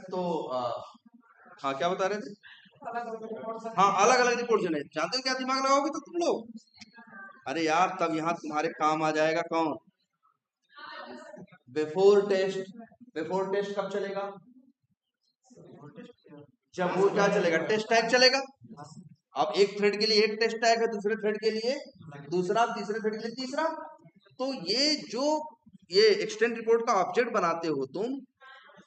तो हाँ क्या बता रहे थे? हाँ अलग अलग रिपोर्ट जनरेट, जानते हो क्या दिमाग लगाओगे तो तुम लोग, अरे यार तब यहाँ तुम्हारे काम आ जाएगा कौन, बिफोर टेस्ट। बिफोर टेस्ट कब चलेगा? जब वो क्या चलेगा, टेस्ट टैग चलेगा। अब एक थ्रेड के लिए एक टेस्ट टैग है, दूसरे थ्रेड के लिए दूसरा, तीसरे थ्रेड के लिए तीसरा। तो ये जो ये एक्सटेंड रिपोर्ट का ऑब्जेक्ट बनाते हो तुम,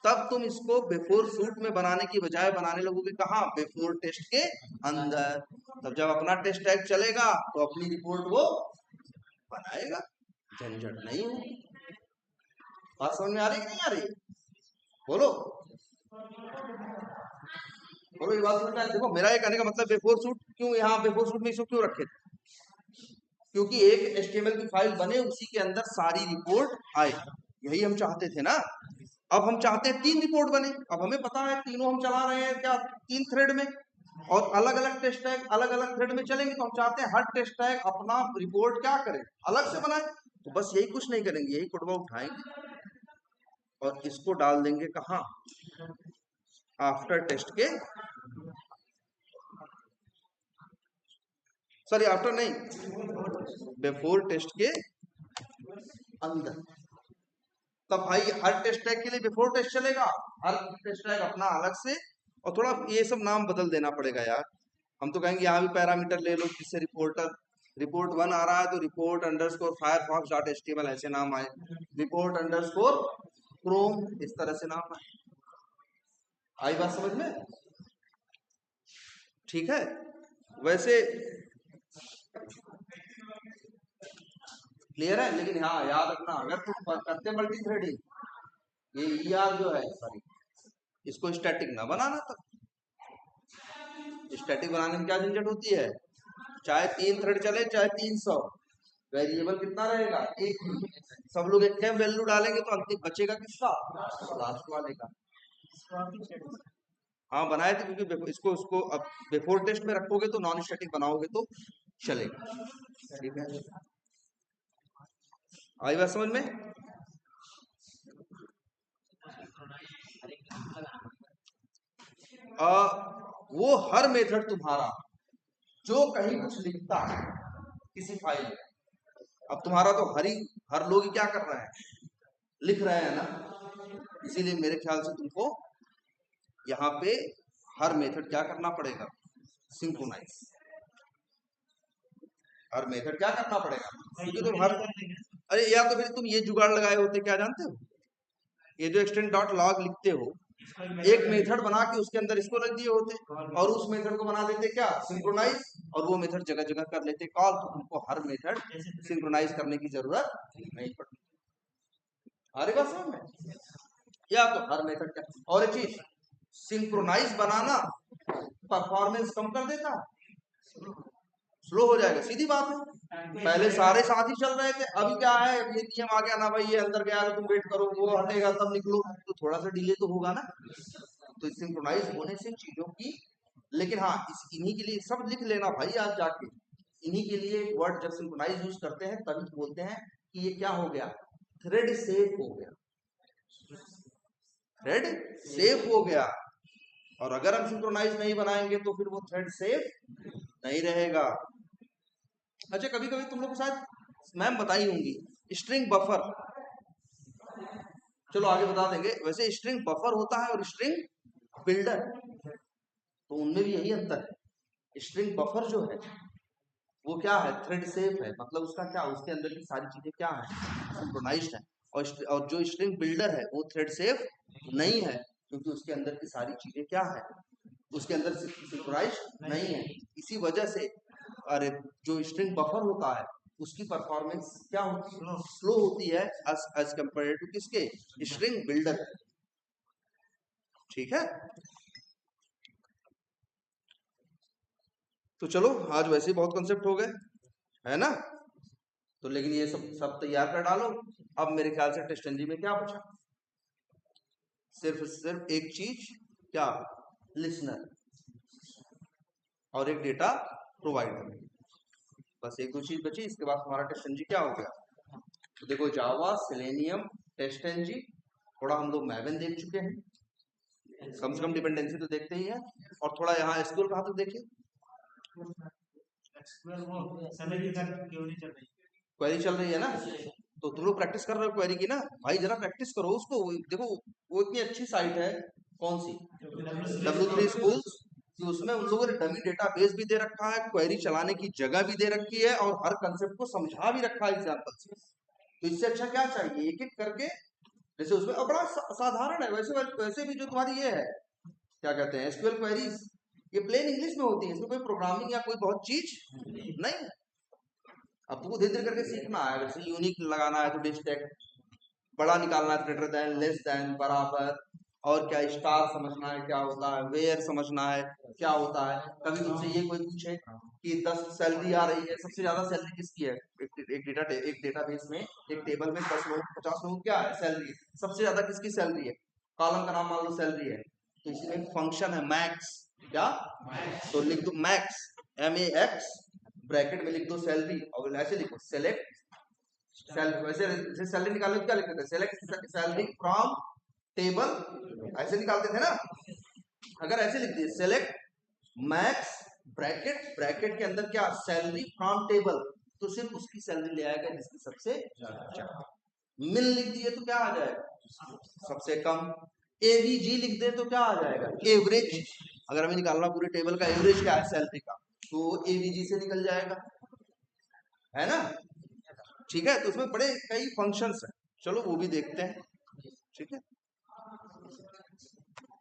तब तुम इसको बिफोर सूट में बनाने की बजाय बनाने लगोगे कहाँ, बिफोर टेस्ट के अंदर। तब जब अपना टेस्ट टैग चलेगा तो अपनी रिपोर्ट वो बनाएगा, झंझट नहीं हो। बात समझ में आ रही कि नहीं आ रही? बोलो बोलो, ये बात समझ में आ रही? देखो मेरा ये कहने का मतलब बिफोर सूट क्यों, यहाँ बिफोर सूट में इसको क्यों रखे थे, क्योंकि एक HTML की फाइल बने, उसी के अंदर सारी रिपोर्ट आए, यही हम चाहते थे ना। अब हम चाहते हैं 3 रिपोर्ट बने, अब हमें पता है तीनों हम चला रहे हैं क्या, 3 थ्रेड में, और अलग अलग टेस्ट टैग अलग अलग थ्रेड में चलेंगे, तो हम चाहते हैं हर टेस्ट टैग अपना रिपोर्ट क्या करे, अलग से बनाए। तो बस यही कुछ नहीं करेंगे, यही कोडवा उठाएंगे और इसको डाल देंगे कहाँ, आफ्टर टेस्ट के, सॉरी आफ्टर नहीं, बिफोर टेस्ट के अंदर। तब भाई हर टेस्ट टैग के लिए बिफोर टेस्ट चलेगा, हर टेस्ट टैग अपना अलग से, और थोड़ा ये सब नाम बदल देना पड़ेगा यार। हम तो कहेंगे यहाँ भी पैरामीटर ले लो, जिससे रिपोर्ट 1 आ रहा है तो report underscore Firefox dot HTML ऐसे नाम आए, रिपोर्ट अंडरस्कोर क्रोम इस तरह से नाम आए। आई बात समझ में? ठीक है। वैसे क्लियर है, लेकिन हाँ याद रखना, अगर तुम करते मल्टी थ्रेडिंग, ये ER जो है सॉरी, इसको स्टैटिक ना बनाना। तब स्टैटिक बनाने में क्या झंझट होती है, चाहे 3 थ्रेड चले चाहे 300, वेरिएबल कितना रहेगा, एक ही। सब लोग एक वैल्यू डालेंगे तो अंतिम बचेगा किसका, लास्ट वाले का। हाँ बनाए थे, क्योंकि इसको अब बिफोर टेस्ट में रखोगे तो नॉन स्टैटिक बनाओगे तो चलेगा। ठीक है, आई बात समझ में? वो हर मेथड तुम्हारा जो कहीं कुछ लिखता है किसी फाइल में, अब तुम्हारा तो हर लोग ही क्या कर रहे हैं, लिख रहे हैं ना, इसीलिए मेरे ख्याल से तुमको यहाँ पे हर मेथड क्या करना पड़ेगा, सिंक्रोनाइज। हर मेथड क्या करना पड़ेगा, क्योंकि तुम अरे या तो फिर तुम ये जुगाड़ लगाए होते, क्या जानते हो, ये जो एक्सटेंड डॉट लॉग लिखते हो, एक मेथड बना के उसके अंदर इसको रख दिए होते, और उस मेथड को बना देते क्या, सिंक्रोनाइज, और वो मेथड जगह जगह कर लेते कॉल, तो तुमको हर मेथड सिंक्रोनाइज करने की जरूरत नहीं पड़ती। अरे बात समझ में? या तो हर मेथड क्या, और एक चीज, सिंक्रोनाइज बनाना परफॉर्मेंस कम कर देता, स्लो हो जाएगा, सीधी बात है। पहले सारे साथ ही चल रहे थे, अभी क्या है, ये नियम आ गया ना भाई, ये अंदर गया तो तुम वेट करो, वो हटेगा तब निकलो, तो थोड़ा सा डिले तो होगा ना। तो सिंक्रोनाइज होने से चीजों की, लेकिन हाँ इन्हीं के लिए सब लिख लेना भाई आज जाके, इन्हीं के लिए वर्ड जब सिंक्रोनाइज यूज करते हैं तभी बोलते हैं कि ये क्या हो गया, थ्रेड सेफ हो गया, थ्रेड सेफ हो गया। और अगर हम सिंक्रोनाइज नहीं बनाएंगे तो फिर वो थ्रेड सेफ नहीं रहेगा। अच्छा कभी कभी तुम लोग को शायद मैम बताई होंगी स्ट्रिंग बफर, चलो आगे बता देंगे। वैसे स्ट्रिंग बफर होता है और स्ट्रिंग बिल्डर, तो उनमें भी यही अंतर है। स्ट्रिंग बफर जो है वो क्या है, थ्रेड सेफ है, मतलब उसका क्या, उसके अंदर की सारी चीजें क्या है, सिंक्रोनाइज्ड है। और जो स्ट्रिंग बिल्डर है वो थ्रेड सेफ नहीं है, क्योंकि उसके अंदर की सारी चीजें क्या है, उसके अंदर सिंक्रोनाइज्ड नहीं है। इसी वजह से अरे जो स्ट्रिंग बफर होता है उसकी परफॉर्मेंस क्या होती है, स्लो होती है एज कंपेयर टू किसके, स्ट्रिंग बिल्डर। ठीक है, तो चलो आज वैसे ही बहुत कंसेप्ट हो गए है ना, तो लेकिन ये सब तैयार कर डालो। अब मेरे ख्याल से टेस्ट एनजी में क्या बचा, सिर्फ एक चीज, क्या, लिसनर और एक डेटा प्रोवाइडर, बस एक दो चीज बची। इसके बाद हमारा टेस्ट एनजी क्या हो गया, तो देखो जावा, सेलेनियम, टेस्ट एनजी थोड़ा हम लोग मैवन देख चुके हैं, कम से कम डिपेंडेंसी तो देखते ही है, और थोड़ा यहाँ एसक्यूएल कहाँ तक देखिए, क्वेरी चल रही है ना, तो तुम लोग प्रैक्टिस कर रहे हो क्वेरी की ना, भाई जरा प्रैक्टिस करो उसको। देखो वो इतनी अच्छी साइट है, कौन सी, W3 Schools, कि उसमें उन लोगों ने डमी डेटाबेस भी दे रखा है, क्वेरी चलाने की जगह भी दे रखी है, और हर कंसेप्ट को समझा भी रखा है एग्जांपल से। तो इससे अच्छा क्या चाहिए, एक एक करके, जैसे उसमें और बड़ा साधारण है, वैसे वैसे भी जो तुम्हारी ये है क्या कहते हैं एसक्यूएल क्वेरीज, ये प्लेन इंग्लिश में होती है, इसमें कोई प्रोग्रामिंग या कोई बहुत चीज नहीं है। अब तुमको धीरे धीरे करके सीखना है, जैसे यूनिक लगाना है तो डिस्टेक, बड़ा निकालना है ग्रेटर देन, लेस देन, बराबर, और क्या स्टार समझना है क्या होता है, वेयर समझना है क्या होता है। कभी तुमसे ये कोई पूछे कि 10 सैलरी आ रही है, सबसे ज्यादा सैलरी किसकी है, एक डेटाबेस में एक टेबल में 10 लोग 50 लोग क्या है सैलरी, सबसे ज्यादा किसकी सैलरी है, कॉलम का नाम मान लो सैलरी है, तो इसमें फंक्शन है मैक्स, क्या, तो लिख दो मैक्स, MAX, ब्रैकेट में लिख दो सैलरी, और ऐसे लिखो सेलेक्ट सैलरी, वैसे सैलरी निकालने को क्या लिखते थे, सेलेक्ट सैलरी फ्रॉम टेबल, ऐसे निकालते थे ना। अगर ऐसे लिख दिए सेलेक्ट मैक्स ब्रैकेट के अंदर क्या, सैलरी फ्रॉम टेबल, तो सिर्फ उसकी सैलरी ले आएगा जिसकी सबसे ज्यादा। मिल लिख दिए तो क्या आ जाएगा, सबसे कम। AVG लिख दे तो क्या आ जाएगा, एवरेज। अगर हमें निकालना पूरे टेबल का एवरेज क्या है सैलरी का, तो AVG से निकल जाएगा, है ना। ठीक है, तो उसमें बड़े कई फंक्शंस हैं, चलो वो भी देखते हैं, ठीक है।